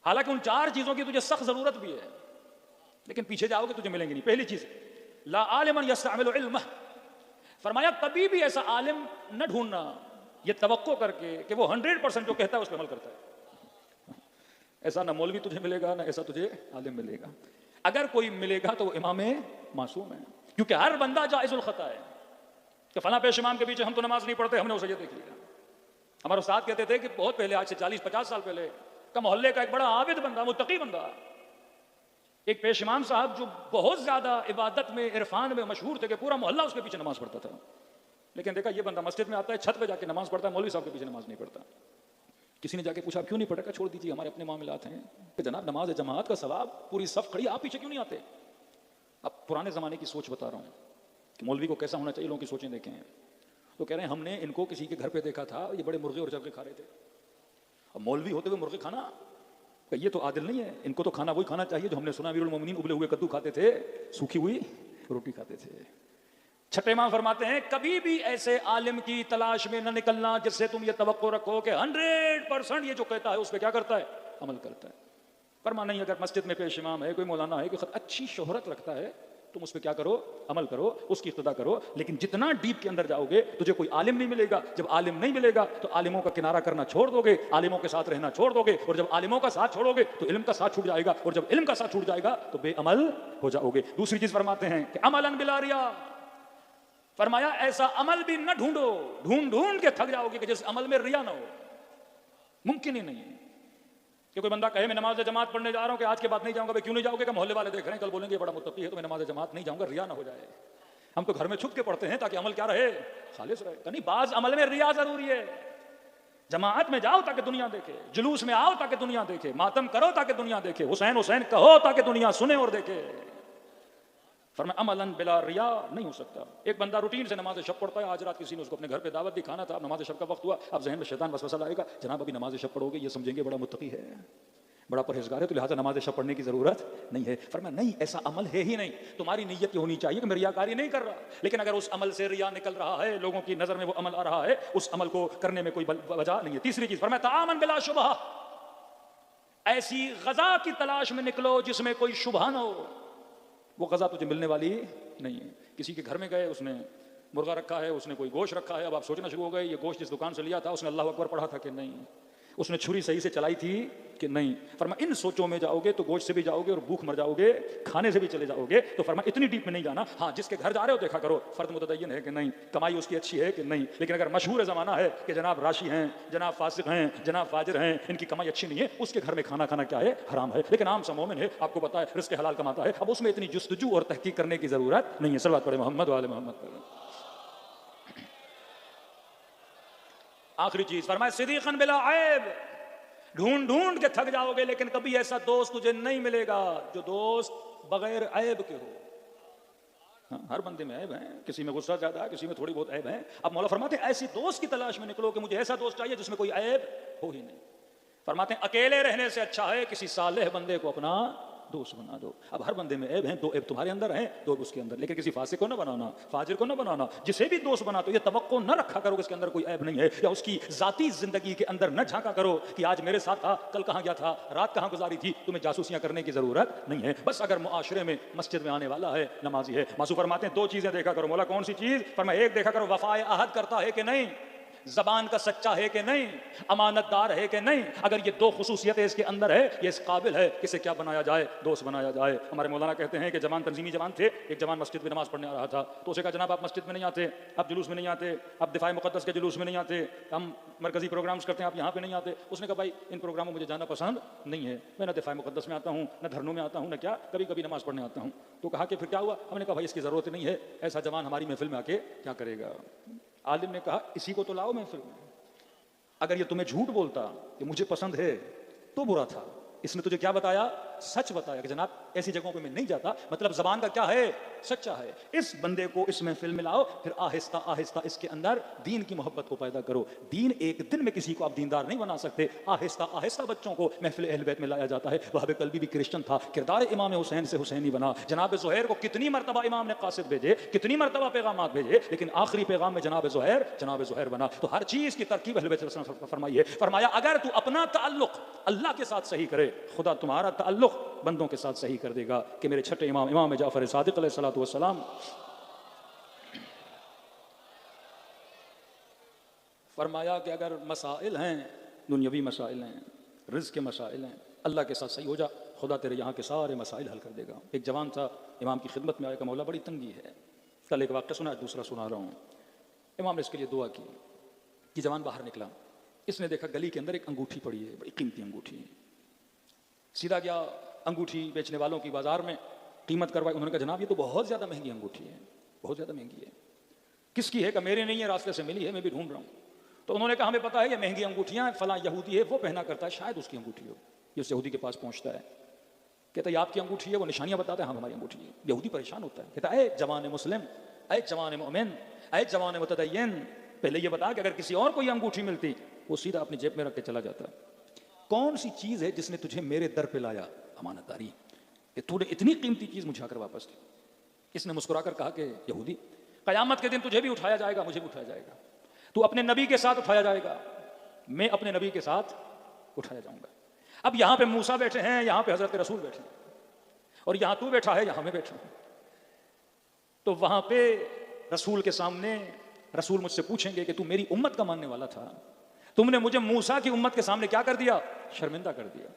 हालांकि उन 4 चीजों की तुझे सख्त जरूरत भी है लेकिन पीछे जाओगे तुझे मिलेंगी नहीं। पहली चीज ला आलिमन यस्तअमिलु इल्मह, फरमाया कभी भी ऐसा आलिम न ढूंढना ये तवक्को करके कि वो 100% जो कहता है उस पर अमल करता है। ऐसा ना मौलवी तुझे मिलेगा ना ऐसा तुझे आलिम मिलेगा। अगर कोई मिलेगा तो वो इमाम मासूम है, क्योंकि हर बंदा जायज़ुल खता है कि फला पेश इमाम के पीछे हम तो नमाज नहीं पढ़ते, हमने उसे ये देख लिया। हमारे उस्ताद कहते थे कि बहुत पहले, आज से 40-50 साल पहले का मोहल्ले का एक बड़ा आबिद बंदा, मुत्तकी बंदा, एक पेश इमाम साहब जो बहुत ज्यादा इबादत में, इरफान में मशहूर थे कि पूरा मोहल्ला उसके पीछे नमाज पढ़ता था। लेकिन देखा ये बंदा मस्जिद में आता है, छत पे जाके नमाज पढ़ता है, मौलवी साहब के पीछे नमाज नहीं पढ़ता। किसी ने जाके पूछा क्यों नहीं पढ़ा? छोड़ दीजिए हमारे अपने मामलात हैं कि जनाब नमाज जमात का सवाब, पूरी सफ खड़ी, आप पीछे क्यों नहीं आते? अब पुराने ज़माने की सोच बता रहा हूँ कि मौलवी को कैसा होना चाहिए, लोगों की सोचें देखें। तो कह रहे हैं हमने इनको किसी के घर पे देखा था, ये बड़े मुर्गे और चरखे खा रहे थे। अब मौलवी होते हुए मुर्गे खाना, ये तो आदिल नहीं है। इनको तो खाना वही खाना चाहिए जो हमने सुना अमीरुल मोमिनीन उबले हुए कद्दू खाते थे, सूखी हुई रोटी खाते थे। छठे इमाम फरमाते हैं कभी भी ऐसे आलिम की तलाश में न निकलना जिससे तुम ये तवक्को रखो कि 100% ये जो कहता है उस पर क्या करता है? अमल करता है। फरमा नहीं, अगर मस्जिद में पेश इमाम है, कोई मौलाना है, कोई अच्छी शोहरत रखता है, तुम उस पर क्या करो? अमल करो, उसकी इक्तदा करो। लेकिन जितना डीप के अंदर जाओगे तुझे कोई आलिम नहीं मिलेगा। जब आलिम नहीं मिलेगा तो आलिमों का किनारा करना छोड़ दोगे, आलिमों के साथ रहना छोड़ दोगे, और जब आलिमों का साथ छोड़ोगे तो इल्म का साथ छूट जाएगा, और जब इल्म का साथ छूट जाएगा तो बेअमल हो जाओगे। दूसरी चीज फरमाते हैं कि अमलन बिला रिया, फरमाया ऐसा अमल भी न ढूंढो, ढूंढ ढूंढ के थक जाओगे कि जिस अमल में रिया ना हो। मुमकिन ही नहीं है कि कोई बंदा कहे मैं नमाज जमात पढ़ने जा रहा हूँ, कि आज के बाद नहीं जाऊँगा। भाई क्यों नहीं जाओगे? कि मोहल्ले वाले देख रहे हैं, कल बोलेंगे ये बड़ा मुत्तकी है तो मैं नमाज जमात नहीं जाऊँगा, रिया ना हो जाए। हम तो घर में छुप के पढ़ते हैं ताकि अमल क्या रहे, खालिस रहे। तो नहीं, बाज अमल में रिया जरूरी है। जमात में जाओ ताकि दुनिया देखे, जुलूस में आओ ताकि दुनिया देखे, मातम करो ताकि दुनिया देखे, हुसैन हुसैन कहो ताकि दुनिया सुने और देखे। फरमाया अमलन बिला रिया नहीं हो सकता। एक बंदा रूटीन से नमाज शब पढ़ता है, आज रात किसी ने उसको अपने घर पे दावत दी, खाना था, अब नमाज शब का वक्त हुआ, अब जहन में शैतान वसवसा लाएगा, जनाब अभी नमाज शब पढ़ोगे, ये समझेंगे बड़ा मुत्तकी है, बड़ा परहेजगार है, तो लिहाजा नमाज शब पढ़ने की जरूरत नहीं है। फरमाया नहीं, ऐसा अमल है ही नहीं। तुम्हारी नीयत ये होनी चाहिए कि मैं रियाकारी नहीं कर रहा, लेकिन अगर उस अमल से रिया निकल रहा है, लोगों की नजर में वो अमल आ रहा है, उस अमल को करने में कोई वजह नहीं है। तीसरी चीज फरमाया तामन बिला शुबहा, ऐसी गजा की तलाश में निकलो जिसमें कोई शुबहा ना हो। वो गजा तुझे मिलने वाली नहीं है। किसी के घर में गए, उसने मुर्गा रखा है, उसने कोई गोश्त रखा है, अब आप सोचना शुरू हो गए ये गोश्त जिस दुकान से लिया था उसने अल्लाह अकबर पढ़ा था कि नहीं, उसने छुरी सही से चलाई थी कि नहीं। फरमाया इन सोचों में जाओगे तो गोश्त से भी जाओगे और भूख मर जाओगे, खाने से भी चले जाओगे। तो फरमाया इतनी डीप में नहीं जाना। हाँ, जिसके घर जा रहे हो देखा करो फर्द मुतदय्यन है कि नहीं, कमाई उसकी अच्छी है कि नहीं। लेकिन अगर मशहूर ज़माना है कि जनाब राशि हैं, जनाब फासिक हैं, जनाब फाजिर हैं, इनकी कमाई अच्छी नहीं है, उसके घर में खाना खाना क्या है, हराम है। लेकिन आम सा मोमिन है, आपको पता है रिज़्क़ हलाल कमाता है, अब उसमें इतनी जुस्तजू और तहकीक करने की ज़रूरत नहीं है। सल्लल्लाहु अलैहि मोहम्मद वाले मोहम्मद। आखिरी चीज़ फरमाया सिद्दीक़न बिला ऐब, ढूंढ ढूंढ के थक जाओगे लेकिन कभी ऐसा दोस्त तुझे नहीं मिलेगा जो दोस्त बगैर ऐब के हो। हाँ, हर बंदे में ऐब है, किसी में गुस्सा ज्यादा है, किसी में थोड़ी बहुत ऐब है। अब मौला फरमाते हैं ऐसी दोस्त की तलाश में निकलो कि मुझे ऐसा दोस्त चाहिए जिसमें कोई ऐब हो ही नहीं। फरमाते हैं अकेले रहने से अच्छा है किसी सालेह बंदे को अपना दोस्त बना दो। अब हर बंदे में ऐब हैं, दो ऐब तुम्हारे अंदर हैं, दो ऐब उसके अंदर, लेकिन किसी फासिक को ना बनाना, फाजिर को ना बनाना। जिसे भी दोस्त बना तो ये तवक्को न रखा करो कि इसके अंदर कोई ऐब नहीं है, या उसकी जाती जिंदगी के अंदर न झांका करो कि आज मेरे साथ था, कल कहाँ गया था, रात कहाँ गुजारी थी। तुम्हें जासूसियां करने की जरूरत नहीं है। बस अगर मुआशरे में मस्जिद में आने वाला है, नमाजी है, मासू फरमाते हैं दो चीजें देखा करो। मौला कौन सी चीज? फरमाया एक देखा करो वफाए अहद करता है कि नहीं, जबान का सच्चा है कि नहीं, अमानतदार है कि नहीं। अगर ये दो खुसूसियतें इसके अंदर है, ये इस काबिल है कि इसे क्या बनाया जाए, दोस्त बनाया जाए। हमारे मौलाना कहते हैं कि जवान तंजीमी जवान थे, एक जवान मस्जिद में नमाज पढ़ने आ रहा था, तो उसे कहा जनाब आप मस्जिद में नहीं आते, आप जुलूस में नहीं आते, आप दिफाए मुकद्दस के जुलूस में नहीं आते, हम मरकजी प्रोग्राम्स करते हैं, आप यहाँ पे नहीं आते। उसने कहा भाई इन प्रोग्रामों में मुझे जाना पसंद नहीं है, मैं न दिफाए मुकद्दस में आता हूँ, न धरनों में आता हूँ, न क्या कभी कभी नमाज पढ़ने आता हूँ। तो कहा कि फिर क्या हुआ? हमने कहा भाई इसकी जरूरत नहीं है, ऐसा जवान हमारी महफिल में आके क्या करेगा। आलिम ने कहा इसी को तो लाओ महफिल में। अगर ये तुम्हें झूठ बोलता कि मुझे पसंद है तो बुरा था, इसने तुझे क्या बताया? सच बताया कि जनाब ऐसी जगहों पे मैं नहीं जाता। मतलब जबान का क्या है? सच्चा है। इस बंदे को इस महफिल में लाओ, फिर आहिस्ता आहिस्ता इसके अंदर दीन की मोहब्बत को पैदा करो। दीन एक दिन में किसी को आप दीनदार नहीं बना सकते, आहिस्ता आहिस्ता बच्चों को महफिल अहल बैत में लाया जाता है। वहाब कल्बी भी क्रिश्चियन था, किरदार इमाम हुसैन से हुसैनी बना। जनाब ज़ुहैर को कितनी मरतबा इमाम ने कासिद भेजे, कितनी मरतबा पैगामात भेजे, लेकिन आखिरी पैगाम में जनाब ज़ुहैर बना। तो हर चीज़ की तरकीब अहल बैत ने फरमाई है। फरमाया अगर तू अपना ताल्लुक अल्लाह के साथ सही करे, खुदा तुम्हारा ताल्लुक बंदों के साथ सही कर देगा। कि मेरे छठे इमाम इमाम जाफर सादिक अलैहिस्सलातु वस्सलाम फरमाया कि अगर मसाइल हैं, दुनियावी मसाइल हैं, रिज़्क़ के मसाइल हैं, अल्लाह के साथ सही हो जा, खुदा तेरे यहाँ के सारे मसाइल हल कर देगा। एक जवान था, इमाम की खिदमत में आया कि मौला बड़ी तंगी है। कल एक वाक़या सुना, दूसरा सुना रहा हूँ। इमाम ने इसके लिए दुआ की कि जवान बाहर निकला, इसने देखा गली के अंदर एक अंगूठी पड़ी है, बड़ी कीमती अंगूठी। सीधा गया अंगूठी बेचने वालों की बाजार में, कीमत करवाई। उन्होंने कहा जनाब ये तो बहुत ज़्यादा महंगी अंगूठी है, बहुत ज़्यादा महंगी है। किसकी है? कि मेरे नहीं है, रास्ते से मिली है, मैं भी ढूंढ रहा हूँ। तो उन्होंने कहा हमें पता है ये महंगी अंगूठियाँ फलां यहूदी है वो पहना करता है, शायद उसकी अंगूठी हो। ये उस यहूदी के पास पहुँचता है, कहता है आपकी अंगूठी है? वो निशानियाँ बताता है, हाँ हमारी अंगूठी है। यहूदी परेशान होता है, कहता है जवान मुस्लिम, अय जवान मोमिन, अय जवान मुतदय्यन, पहले ये बता कि अगर किसी और को ये अंगूठी मिलती वो सीधा अपनी जेब में रख के चला जाता। कौन सी चीज़ है जिसने तुझे मेरे दर पे लाया? अमानतदारी। कि तूने इतनी कीमती चीज़ मुझे आकर वापस दी। इसने मुस्कुराकर कहा कि यहूदी क़यामत के दिन तुझे भी उठाया जाएगा, मुझे भी उठाया जाएगा। तू अपने नबी के साथ उठाया जाएगा, मैं अपने नबी के साथ उठाया जाऊंगा। अब यहाँ पे मूसा बैठे हैं, यहाँ पे हजरत रसूल बैठे हैं, और यहाँ तू बैठा है, यहाँ मैं बैठा हूँ। तो वहाँ पे रसूल के सामने रसूल मुझसे पूछेंगे कि तू मेरी उम्मत का मानने वाला था, तुमने मुझे मूसा की उम्मत के सामने क्या कर दिया? शर्मिंदा कर दिया।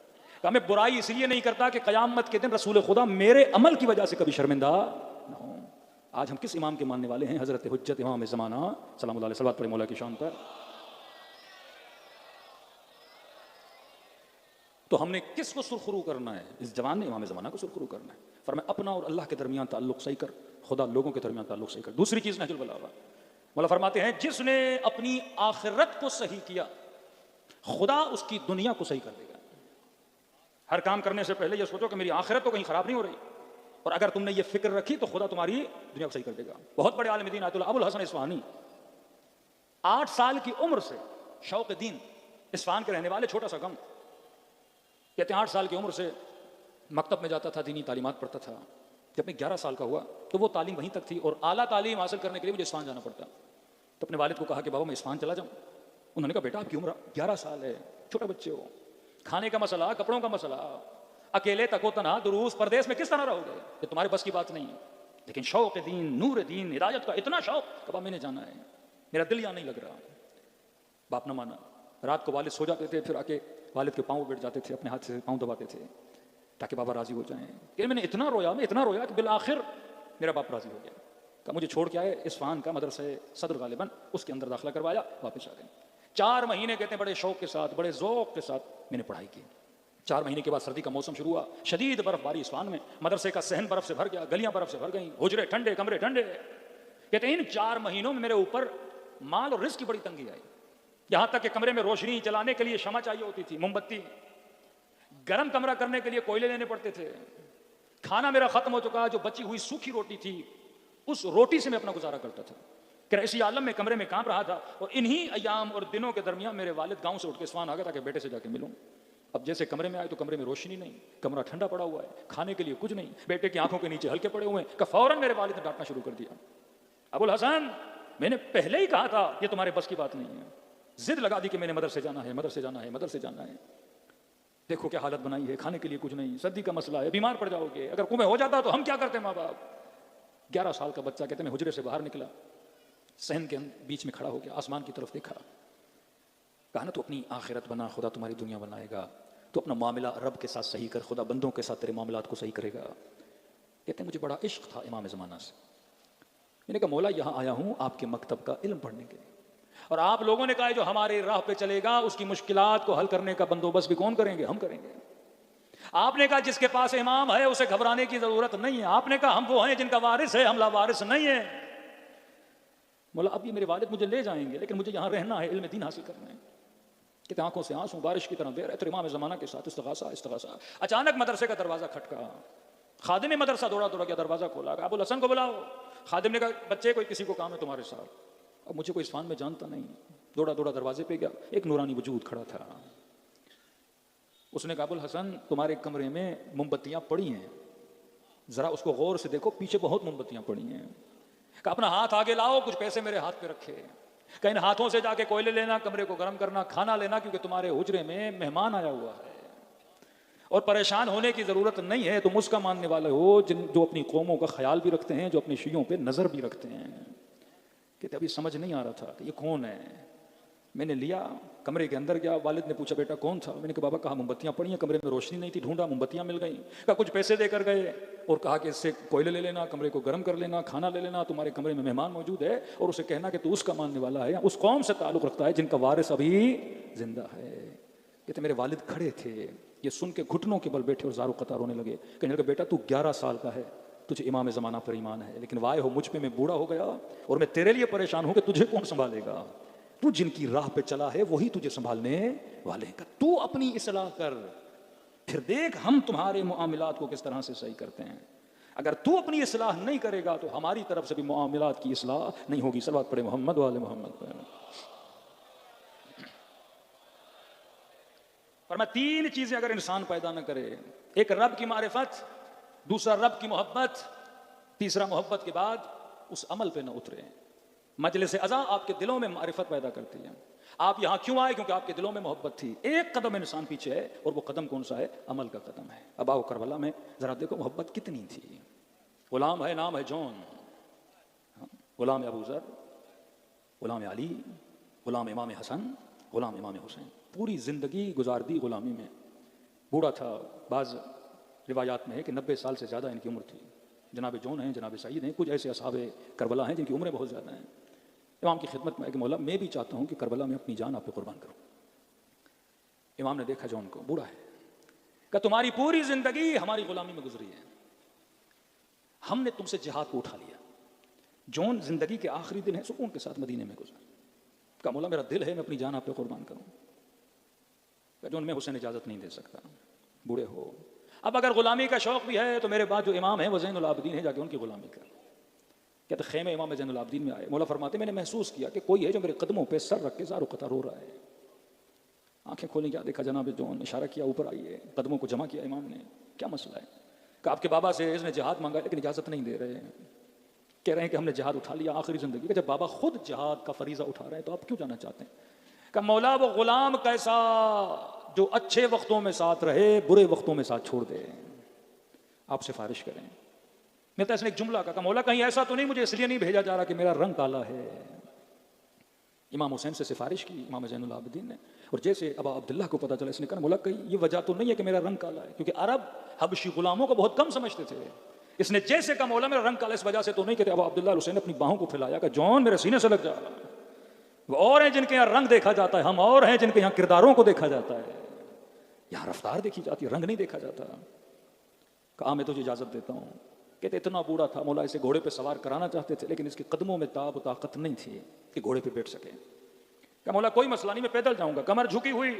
कहा मैं बुराई इसलिए नहीं करता कि क़यामत के दिन रसूल खुदा मेरे अमल की वजह से कभी शर्मिंदा ना हो। आज हम किस इमाम के मानने वाले हैं? हजरत हुज्जत इमाम ज़माना सल्लल्लाहु अलैहि वसल्लम पर मौला की शान पर। तो हमने किसको सुरखरू करना है? इस जवान ने इमाम ज़माना को सुरखरू करना है। फरमाया अपना और अल्लाह के दरमियान ताल्लुक सही कर, खुदा लोगों के दरमियान ताल्लुक सही कर। दूसरी चीज़ नहजुल बलागा, मौला फरमाते हैं जिसने अपनी आखिरत को सही किया खुदा उसकी दुनिया को सही कर देगा। हर काम करने से पहले यह सोचो कि मेरी आखिरत तो कहीं खराब नहीं हो रही, और अगर तुमने ये फिक्र रखी तो खुदा तुम्हारी दुनिया को सही कर देगा। बहुत बड़े आलिम दीन आयतुल्लाह अबुल हसन इस्फहानी 8 साल की उम्र से शौक दीन, इस्फहान के रहने वाले, छोटा सा गांव, कहते हैं 8 साल की उम्र से मकतब में जाता था, दीनी तालीमात पढ़ता था। जब मैं 11 साल का हुआ तो वो तालीम वहीं तक थी, और आला तालीम हासिल करने के लिए मुझे इस्फहान जाना पड़ता। तो अपने वालिद को कहा कि बाबा मैं इस्फहान चला जाऊँ। उन्होंने कहा बेटा आपकी उम्र 11 साल है, छोटे बच्चे हो, खाने का मसला, कपड़ों का मसला, अकेले तको तना दुरूस परदेश में किस तरह रहोगे, ये तुम्हारे बस की बात नहीं है। लेकिन शौक दीन, नूर दीन, हिदायत का इतना शौक, कहा मैंने जाना है, मेरा दिल यहाँ नहीं लग रहा। बाप न माना। रात को वालिद सो जाते थे, फिर आके वालिद के पाँव बैठ जाते थे, अपने हाथ से पाँव दबाते थे ताकि बाबा राजी हो जाएं। कि मैंने इतना रोया, मैं इतना रोया कि बिल आखिर मेरा बाप राजी हो गया। कहा मुझे छोड़ के आए इस्फहान का मदरसे सदर गालिबन, उसके अंदर दाखिला करवाया, वापस आ गए। 4 महीने कहते हैं बड़े शौक के साथ, बड़े ज़ौक़ के साथ मैंने पढ़ाई की। 4 महीने के बाद सर्दी का मौसम शुरू हुआ, शदीद बर्फबारी इस्फहान में, मदरसे का सहन बर्फ से भर गया, गलियां बर्फ से भर गई, हुजरे ठंडे, कमरे ठंडे। कहते हैं इन 4 महीनों में मेरे ऊपर माल और रिस्क की बड़ी तंगी आई। यहां तक कि कमरे में रोशनी जलाने के लिए शमा चाहिए होती थी, मोमबत्ती, गर्म कमरा करने के लिए कोयले लेने पड़ते थे। खाना मेरा खत्म हो चुका, जो बची हुई सूखी रोटी थी उस रोटी से मैं अपना गुजारा करता था। कि ऐसी आलम में कमरे में कांप रहा था, और इन्हीं अयाम और दिनों के दरमियान मेरे वालिद गांव से उठ के इस्फहान आ गया था कि बेटे से जाके मिलूं। अब जैसे कमरे में आए तो कमरे में रोशनी नहीं, कमरा ठंडा पड़ा हुआ है, खाने के लिए कुछ नहीं, बेटे की आंखों के नीचे हल्के पड़े हुए हैं। फौरन मेरे वालिद ने डांटना शुरू कर दिया, अबुल हसन मैंने पहले ही कहा था ये तुम्हारे बस की बात नहीं है। जिद लगा दी कि मैंने मदरसे जाना है, मदरसे जाना है, मदरसे जाना है। देखो क्या हालत बनाई है, खाने के लिए कुछ नहीं, सर्दी का मसला है, बीमार पड़ जाओगे, अगर कुएं हो जाता तो हम क्या करते माँ बाप। 11 साल का बच्चा, कहते मैं हुजरे से बाहर निकला, सहन के बीच में खड़ा हो गया, आसमान की तरफ देखा, कहा ना तू अपनी आखिरत बना, खुदा तुम्हारी दुनिया बनाएगा। तो अपना मामला रब के साथ सही कर, खुदा बंदों के साथ तेरे मामलात को सही करेगा। कहते मुझे बड़ा इश्क था इमाम ज़माना से। मैंने कहा मौला यहाँ आया हूँ आपके मकतब का इल्म पढ़ने के लिए, और आप लोगों ने कहा जो हमारे राह पे चलेगा उसकी मुश्किलात को हल करने का बंदोबस्त भी कौन करेंगे, हम करेंगे। आपने कहा जिसके पास इमाम है उसे घबराने की जरूरत नहीं है। आपने कहा हम वो हैं जिनका वारिस है, हम लावारिस नहीं है। मौला अब ये मेरे वालिद मुझे ले जाएंगे, लेकिन मुझे यहाँ रहना है, इल्म दीन हासिल करना है। कहते आंखों से आंसू बारिश की तरह दे रहे थे इमाम ज़माना के साथ इस्तिग़ासा इस्तिग़ासा। अचानक मदरसे का दरवाज़ा खटका, खादिम मदरसा दौड़ा दौड़ा गया, दरवाज़ा खोला, अबुल हसन को बुलाओ। खादिम ने कहा बच्चे कोई किसी को काम है तुम्हारे साथ। अब मुझे कोई इस्फहान में जानता नहीं, दौड़ा दौड़ा दरवाजे पे गया, एक नूरानी वजूद खड़ा था। उसने कहा अबुल हसन तुम्हारे कमरे में मोमबत्तियां पड़ी हैं, जरा उसको गौर से देखो, पीछे बहुत मोमबत्तियां पड़ी हैं। कहा अपना हाथ आगे लाओ, कुछ पैसे मेरे हाथ पे रखे, कहा इन हाथों से जाके कोयले लेना, कमरे को गर्म करना, खाना लेना, क्योंकि तुम्हारे हुजरे में मेहमान आया हुआ है और परेशान होने की जरूरत नहीं है। तुम उसका मानने वाले हो जो अपनी कौमों का ख्याल भी रखते हैं, जो अपनी शियों पे नजर भी रखते हैं। कहते अभी समझ नहीं आ रहा था कि ये कौन है। मैंने लिया, कमरे के अंदर गया, वालिद ने पूछा बेटा कौन था। मैंने कहा बाबा कहा मोमबत्तियां पड़ी हैं, कमरे में रोशनी नहीं थी, ढूंढा मोमबत्तियां मिल गई। कहा कुछ पैसे देकर गए और कहा कि इससे कोयले ले लेना, कमरे को गर्म कर लेना, खाना ले लेना, तुम्हारे कमरे में मेहमान मौजूद है, और उसे कहना कि तू उसका मानने वाला है, उस कौम से ताल्लुक रखता है जिनका वारिस अभी जिंदा है। कहते मेरे वालिद खड़े थे, ये सुन के घुटनों के बल बैठे और ज़ारो कतार रोने लगे। कहने लगे बेटा तू 11 साल का है, तुझे इमाम ज़माना पर ईमान है, लेकिन वाय हो मुझ पे मैं बूढ़ा हो गया और मैं तेरे लिए परेशान हूं कि तुझे कौन संभालेगा। तू जिनकी राह पे चला है वही तुझे संभालने वाले हैं। तू अपनी इस्लाह कर, फिर देख हम तुम्हारे मुआमिलात को किस तरह से सही करते हैं। अगर तू अपनी इस्लाह नहीं करेगा तो हमारी तरफ से भी मुआमिलात की इस्लाह नहीं होगी। सल्लल्लाहु अलैहि मोहम्मद वाले मोहम्मद। और मैं 3 चीजें अगर इंसान पैदा न करे, एक रब की मारिफत, दूसरा रब की मोहब्बत, तीसरा मोहब्बत के बाद उस अमल पे न उतरे। मजलिस अज़ा आपके दिलों में मारिफत पैदा करती है। आप यहाँ क्यों आए? क्योंकि आपके दिलों में मोहब्बत थी। एक कदम इंसान पीछे है, और वो कदम कौन सा है? अमल का कदम है। अब आओ करबला में जरा देखो मोहब्बत कितनी थी। गुलाम है, नाम है जॉन, गुलाम अबू ज़र, गुलाम अली, गुलाम इमाम हसन, गुलाम इमाम हुसैन। पूरी ज़िंदगी गुजार दी गुलामी में। बूढ़ा था, बाज़ रिवायात में है कि 90 साल से ज़्यादा इनकी उम्र थी। जनाब जॉन हैं, जनाब सईद हैं, कुछ ऐसे असहाबे करबला हैं जिनकी उम्रें बहुत ज़्यादा हैं। इमाम की खिदमत में कि मौला मैं भी चाहता हूँ कि करबला में अपनी जान आप पे कुर्बान करूँ। इमाम ने देखा जॉन को, बूढ़ा है, कि तुम्हारी पूरी जिंदगी हमारी गुलामी में गुजरी है, हमने तुमसे जिहाद को उठा लिया, जौन जिंदगी के आखिरी दिन है सुकून के साथ मदीने में गुजर। का मौला मेरा दिल है मैं अपनी जान आप पे कुर्बान करूं, का जौन मैं हुसैन इजाजत नहीं दे सकता, बूढ़े हो। अब अगर गुलामी का शौक भी है तो मेरे बाद जो इमाम है वो ज़ैनुल आबिदीन है, जाके उनकी गुलामी कर। कहते खेमे इमाम ज़ैनुल आबिदीन में आए, मौला फरमाते मैंने महसूस किया कि कोई है जो मेरे कदमों पे सर रख के ज़ारो कता रो रहा है। आंखें खोली, क्या देखा जनाब जौन, इशारा किया ऊपर आइए, कदमों को जमा किया इमाम ने, क्या मसला है? कि आपके बाबा से इसने जिहाद मांगा लेकिन इजाज़त नहीं दे रहे हैं, कह रहे हैं कि हमने जिहाद उठा लिया आखिरी ज़िंदगी का। जब बाबा खुद जिहाद का फरीज़ा उठा रहे हैं तो आप क्यों जाना चाहते हैं? कि मौला वो गुलाम कैसा जो अच्छे वक्तों में साथ रहे, बुरे वक्तों में साथ छोड़ दे, आप सिफारिश करें। मिलता है इसने एक जुमला का, मौला कहीं ऐसा तो नहीं मुझे इसलिए नहीं भेजा जा रहा कि मेरा रंग काला है। इमाम हुसैन से सिफारिश की इमाम ज़ैनुल आबिदीन ने, और जैसे अबा अब्दुल्लाह को पता चला इसने कहा मौला कहीं ये वजह तो नहीं है कि मेरा रंग काला है, क्योंकि अरब हबशी गुलामों को बहुत कम समझते थे। इसने जैसे कहा मौला मेरा रंग काला इस वजह से तो नहीं, कहते अबा अब्दुल्लाह हुसैन अपनी बाहों को फैलाया कि जौन मेरे सीने से लग जा रहा है। वो और हैं जिनके यहाँ रंग देखा जाता है, हम और हैं जिनके यहाँ किरदारों को देखा जाता है, यहाँ रफ्तार देखी जाती है, रंग नहीं देखा जाता। कहा मैं तुझे इजाजत देता हूँ। कहते इतना बूढ़ा था मौला, इसे घोड़े पे सवार कराना चाहते थे लेकिन इसके कदमों में ताब ताकत नहीं थी कि घोड़े पे बैठ सके। क्या मौला कोई मसला नहीं, मैं पैदल जाऊंगा। कमर झुकी हुई,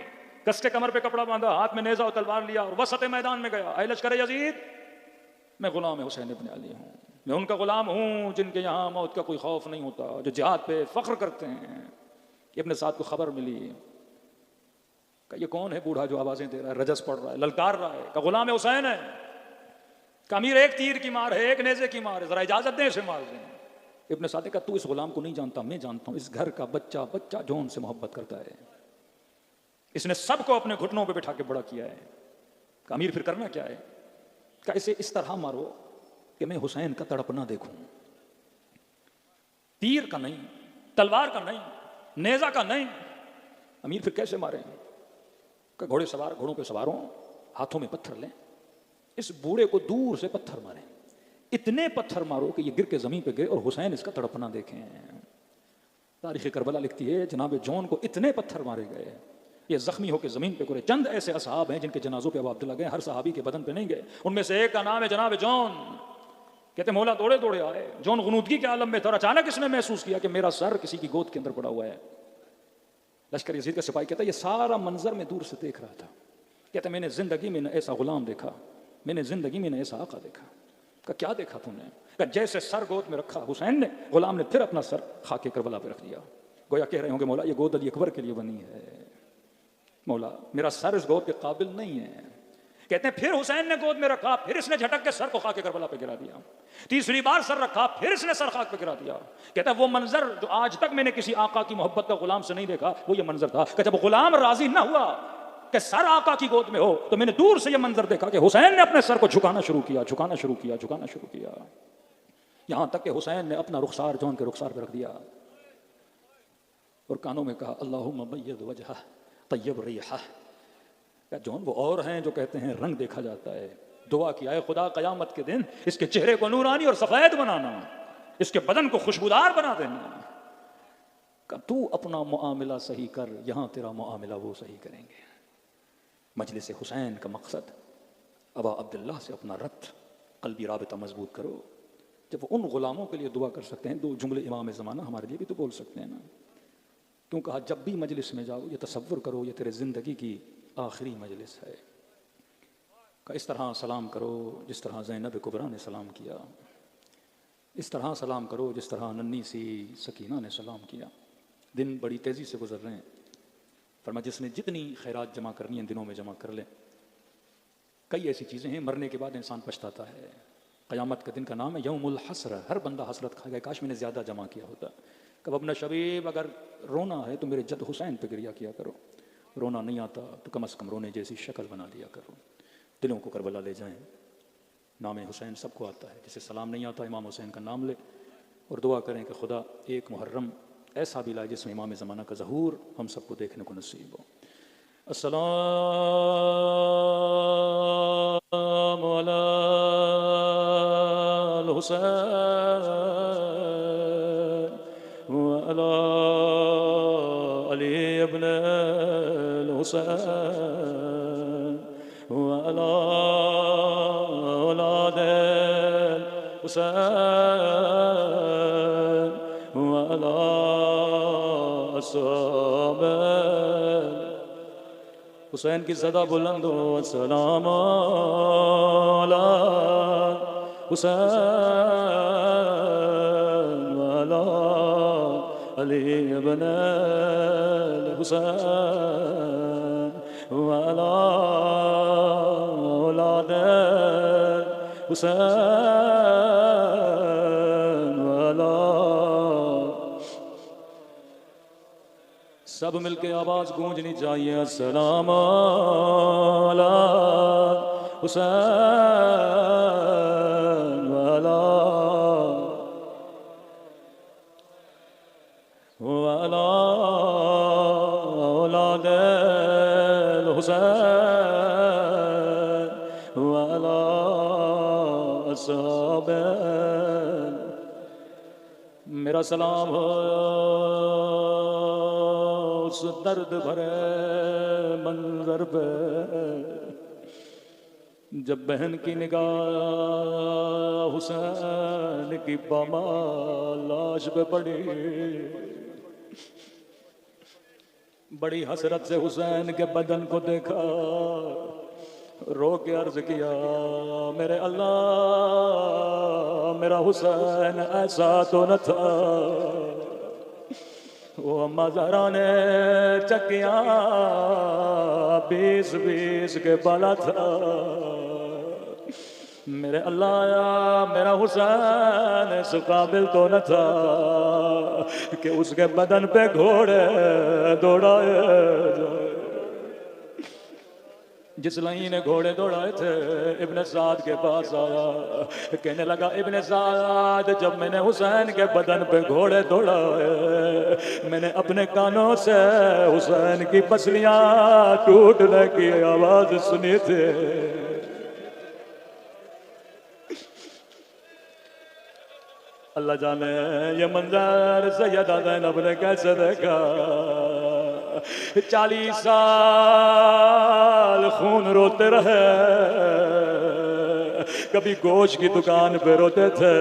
कस के कमर पे कपड़ा बांधा, हाथ में नेजा और तलवार लिया और वसत मैदान में गया। ऐ लश्कर यजीद, मैं गुलाम हुसैन इब्न अली हूँ, मैं उनका गुलाम हूँ जिनके यहाँ मौत का कोई खौफ नहीं होता, जो जिहाद पे फख्र करते हैं। इब्न साद को खबर मिली कि ये कौन है बूढ़ा जो आवाजें दे रहा है, रजस पड़ रहा है, ललकार रहा है, का गुलाम हुसैन है। का अमीर एक तीर की मार है, एक नेजे की मार है, जरा इजाजत दें इसे मार दें। इब्न साद का तू इस गुलाम को नहीं जानता, मैं जानता हूं, इस घर का बच्चा बच्चा जो उनसे मोहब्बत करता है, इसने सबको अपने घुटनों पे बिठा के बड़ा किया है। का अमीर फिर करना क्या है? का इसे इस तरह मारो कि मैं हुसैन का तड़पना देखूं, तीर का नहीं, तलवार का नहीं, नेजा का नहीं। अमीर फिर कैसे मारे? का घोड़े सवार, घोड़ों पे सवारों, हाथों में पत्थर लें, इस बूढ़े को दूर से पत्थर मारें, इतने पत्थर मारो कि ये गिर के जमीन पे गिरे और हुसैन इसका तड़पना देखें। तारीख़ करबला लिखती है जनाब जौन को इतने पत्थर मारे गए, ये जख्मी होकर जमीन पे गिरे। चंद ऐसे असहाब हैं जिनके जनाजों पे अबू अब्दुल्लाह गए, हर सहाबी के बदन पे नहीं गए। उनमें से एक का नाम है जनाब जौन। कहते मौला दौड़े दौड़े आए, जौन गुनूदगी के आलम में था, अचानक इसने महसूस किया कि मेरा सर किसी की गोद के अंदर पड़ा हुआ है। लश्कर यजीद का सिपाही कहता ये सारा मंजर में दूर से देख रहा था। कहता मैंने जिंदगी में न ऐसा गुलाम देखा, मैंने जिंदगी में न ऐसा आका देखा। का क्या देखा तूने? का जैसे सर गोद में रखा हुसैन ने, गुलाम ने फिर अपना सर खाके करबला पे रख दिया। गोया कह रहे होंगे मौला ये गोद अली अकबर के लिए बनी है, मौला मेरा सर इस गोद के काबिल नहीं है। कहते हैं फिर हुसैन ने गोद में रखा, फिर इसने झटक के सर को खाके करबला पे गिरा दिया। तीसरी बार सर रखा, फिर इसने सर खाक पे गिरा दिया। कहता है वो मंजर जो आज तक मैंने किसी आका की मोहब्बत का गुलाम से नहीं देखा, वो ये मंजर था कि जब गुलाम राजी ना हुआ कि सर आका की गोद में हो, तो मैंने दूर से ये मंजर देखा कि हुसैन ने अपने सर को झुकाना शुरू किया, झुकाना शुरू किया, झुकाना शुरू किया, यहां तक कि हुसैन ने अपना रुखसार जौन के रुखसार पर रख दिया और कानों में कहा अल्लाहुम्मा बय्यद वजह तय्यब रिहा। जौन वो और हैं जो कहते हैं रंग देखा जाता है, दुआ किया है खुदा कयामत के दिन इसके चेहरे को नूरानी और सफेद बनाना, इसके बदन को खुशबूदार बना देना। का तू अपना मुआमिला सही कर, यहां तेरा मुआमिला वो सही करेंगे। मजलिस हुसैन का मकसद अबा अब्दुल्लाह से अपना रब्त कल्बी राबिता मजबूत करो। जब वो उन गुलामों के लिए दुआ कर सकते हैं, दो जुमले इमाम ज़माना हमारे लिए भी तो बोल सकते हैं ना। क्यों कहा जब भी मजलिस में जाओ ये तसव्वुर करो ये तेरे ज़िंदगी की आखिरी मजलिस है। का इस तरह सलाम करो जिस तरह ज़ैनब कुबरा ने सलाम किया, इस तरह सलाम करो जिस तरह नन्ही सी सकीना ने सलाम किया। दिन बड़ी तेज़ी से गुजर रहे हैं, फरमा जिसने जितनी खैरात जमा करनी है दिनों में जमा कर ले। कई ऐसी चीज़ें हैं मरने के बाद इंसान पछताता है। क़यामत का दिन का नाम है यौमुल हसर, हर बंदा हसरत खा गया, काश मैंने ज़्यादा जमा किया होता। कब अपना शबीब अगर रोना है तो मेरे जद हुसैन पे गिरिया किया करो, रोना नहीं आता तो कम अज़ कम रोने जैसी शक्ल बना लिया करो। दिलों को करबला ले जाएं, नाम हुसैन सबको आता है, जिसे सलाम नहीं आता इमाम हुसैन का नाम ले और दुआ करें कि खुदा एक मुहर्रम ऐसा भी लाए जिसमें इमाम ज़माना का ज़हूर हम सबको देखने को नसीब हो। अस्सलामु अलल हुसैन व अला अली इब्न अल हुसैन व वाला औलादे हुसैन वाला असहाबे हुसैन की सदा बुलंद हो। अस्सलाम अला हुसैन वाला अली इब्न हुसैन वाला औलाद हुसैन वाला। सब मिलके आवाज गूंजनी चाहिए। अस्सलाम अला हुसैन वाला वाला औलाद हुसैन वाला असहाब। मेरा सलाम हो उस दर्द भरे मंजर पे जब बहन की निगाह हुसैन की पामाल लाश पे पड़ी। बड़ी हसरत से हुसैन के बदन को देखा, रो के अर्ज किया, मेरे अल्लाह मेरा हुसैन ऐसा तो न था। वो अम्मा ज़हरा ने चकिया 20-20 के पाला था। मेरे अल्लाह मेरा हुसैन इस काबिल तो न था कि उसके बदन पे घोड़े दौड़ाए। जिस लही ने घोड़े दौड़ाए थे इब्ने साद के पास आया, कहने लगा इब्ने साद जब मैंने हुसैन के बदन पे घोड़े दौड़ाए मैंने अपने कानों से हुसैन की पसलियां टूटने की आवाज सुनी थी। अल्लाह जाने ये मंजर सैयदा ज़ैनब ने कैसे देखा। 40 साल खून रोते रहे, कभी गोश्त की दुकान पे रोते थे,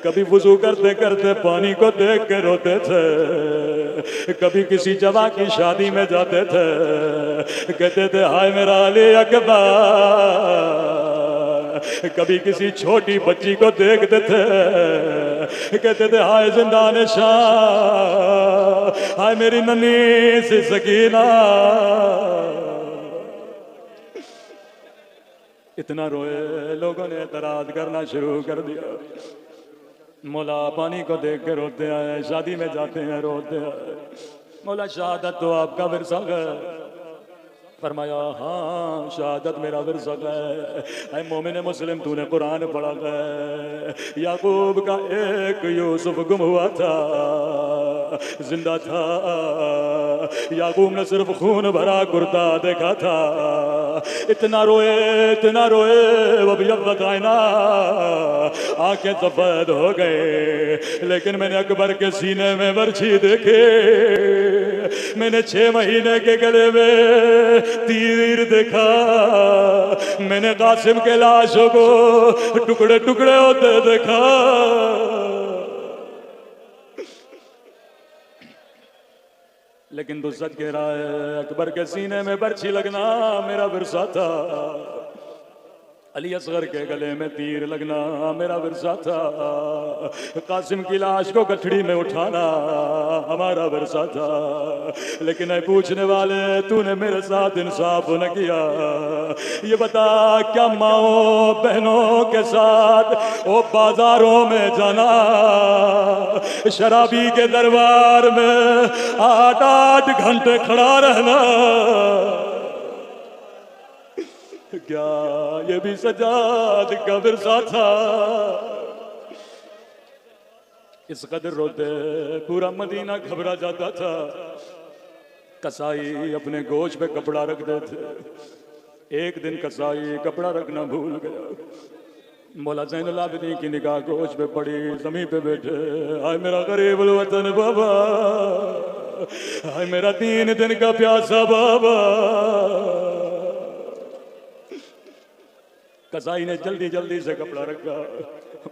कभी वुजू करते करते पानी को देख के रोते थे, कभी किसी जवा की शादी में जाते थे कहते थे हाय मेरा अली अकबर। कभी किसी छोटी बच्ची को देखते थे कहते थे हाय जिंदान शाह, हाय मेरी नन्ही सी सकीना। इतना रोए लोगों ने एतराज करना शुरू कर दिया। मौला पानी को देख के रोते हैं, शादी में जाते हैं रोते हैं, मौला शहादत तो आपका विरसा है। फरमाया हाँ शहादत मेरा विरसा है। ऐ मोमिन मुस्लिम तूने कुरान पढ़ा है, याकूब का एक यूसुफ गुम हुआ था, जिंदा था, याकूब ने सिर्फ खून भरा कुर्ता देखा था। इतना रोए अब यब्बत आईना आंखें सफेद हो गए। लेकिन मैंने अकबर के सीने में बर्छी देखे, मैंने 6 महीने के गले में तीर देखा, मैंने कासिम के लाशों को टुकड़े टुकड़े होते देखा। लेकिन तो सच कह रहा है अकबर के सीने में बर्छी लगना मेरा विरसा था, अली असगर के गले में तीर लगना मेरा विरसा था, कासिम की लाश को गठड़ी में उठाना हमारा विरसा था। लेकिन ऐ पूछने वाले तूने मेरे साथ इंसाफ न किया। ये बता क्या माओ बहनों के साथ वो बाजारों में जाना, शराबी के दरबार में 8-8 घंटे खड़ा रहना, क्या ये भी सजाद का विरसा था। इस कदर रोते पूरा मदीना घबरा जाता था। कसाई अपने गोश पे कपड़ा रख देते, एक दिन कसाई कपड़ा रखना भूल गया। मौला ज़ैनुल आबिदीन की निगाह गोश पे पड़ी, ज़मीन पे बैठे, हाय मेरा गरीब वतन बाबा, हाय मेरा 3 दिन का प्यासा बाबा। कसाई ने जल्दी जल्दी से कपड़ा रखा,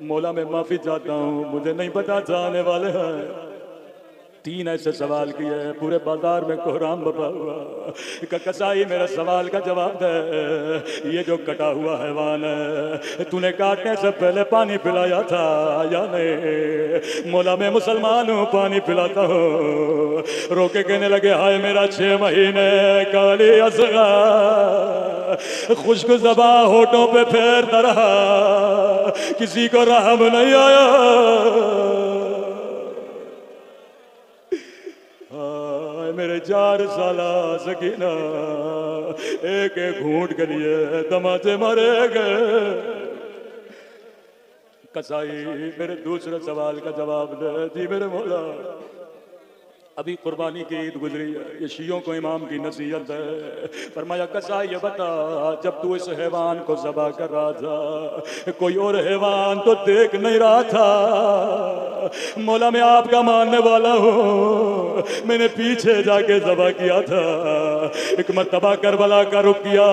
मौला मैं माफी चाहता हूँ, मुझे नहीं पता था आने वाले हैं। 3 ऐसे सवाल किए, पूरे बाजार में कोहराम बपा हुआ। कसाई मेरा सवाल का जवाब दे, ये जो कटा हुआ हैवान है तूने काटने से पहले पानी पिलाया था या नहीं? मौला मैं मुसलमान हूँ, पानी पिलाता हूँ। रोके कहने लगे, हाय मेरा 6 महीने काली असगा खुश्क ज़बा होठों पे फेरता रहा, किसी को रहम नहीं आया। मेरे 4 साला सकीना एक एक घूंट के लिए तमाचे मारे गए। कसाई मेरे दूसरे सवाल का जवाब दे। जी मेरे मौला, अभी कुर्बानी की ईद गुजरी है, ये शियों को इमाम की नसीहत है। फरमाया कसाई ये बता, जब तू इस हैवान को ज़बा कर रहा था कोई और हैवान तो देख नहीं रहा था? मौला मैं आपका मानने वाला हूँ, मैंने पीछे जाके ज़बा किया था। एक मर्तबा करबला का रुक किया,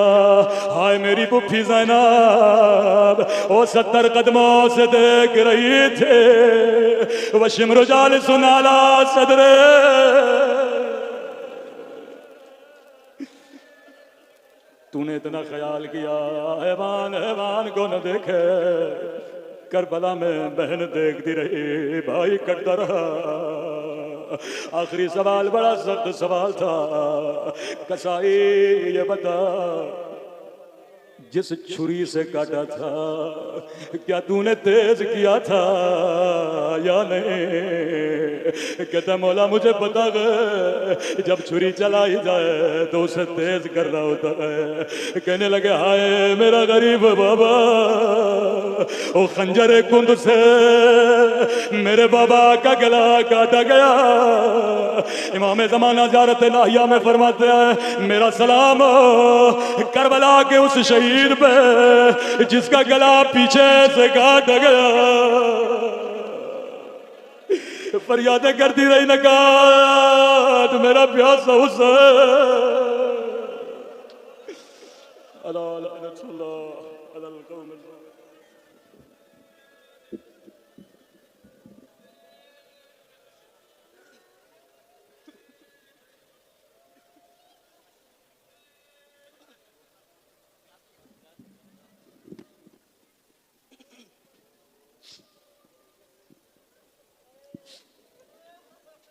हाय मेरी बुफी ज़ैनब वो 70 कदमों से देख रही थे। वह शिमरुजाल सुनाला सदरे, तूने इतना ख्याल किया हैवान हैवान को न देखे। करबला में बहन देखती रही, भाई कटता रहा। आखिरी सवाल बड़ा सख्त सवाल था। कसाई ये बता, जिस छुरी से काटा था क्या तूने तेज किया था या नहीं? कहता मौला मुझे पता है, जब छुरी चलाई जाए तो उसे तेज करना होता है। कहने लगे, हाय मेरा गरीब बाबा, वो खंजर कुंद से मेरे बाबा का गला काटा गया। इमाम ज़माना ज़ियारत नाहिया में फरमाते हैं, मेरा सलाम करबला के उस शहीद पे जिसका गला पीछे से काट गया। फरियादें करती रही, न काट मेरा प्यासा हुसैन।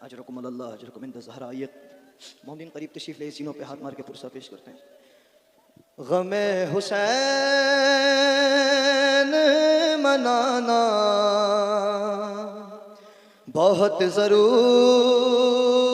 अजरकुमुल्लाह अजरकुम इंद ज़हरा। ये मोमिन करीब तशरीफ ले, सीनों पे हाथ मार के पुरसा पेश करते हैं। गमे हुसैन मनाना बहुत ज़रूरी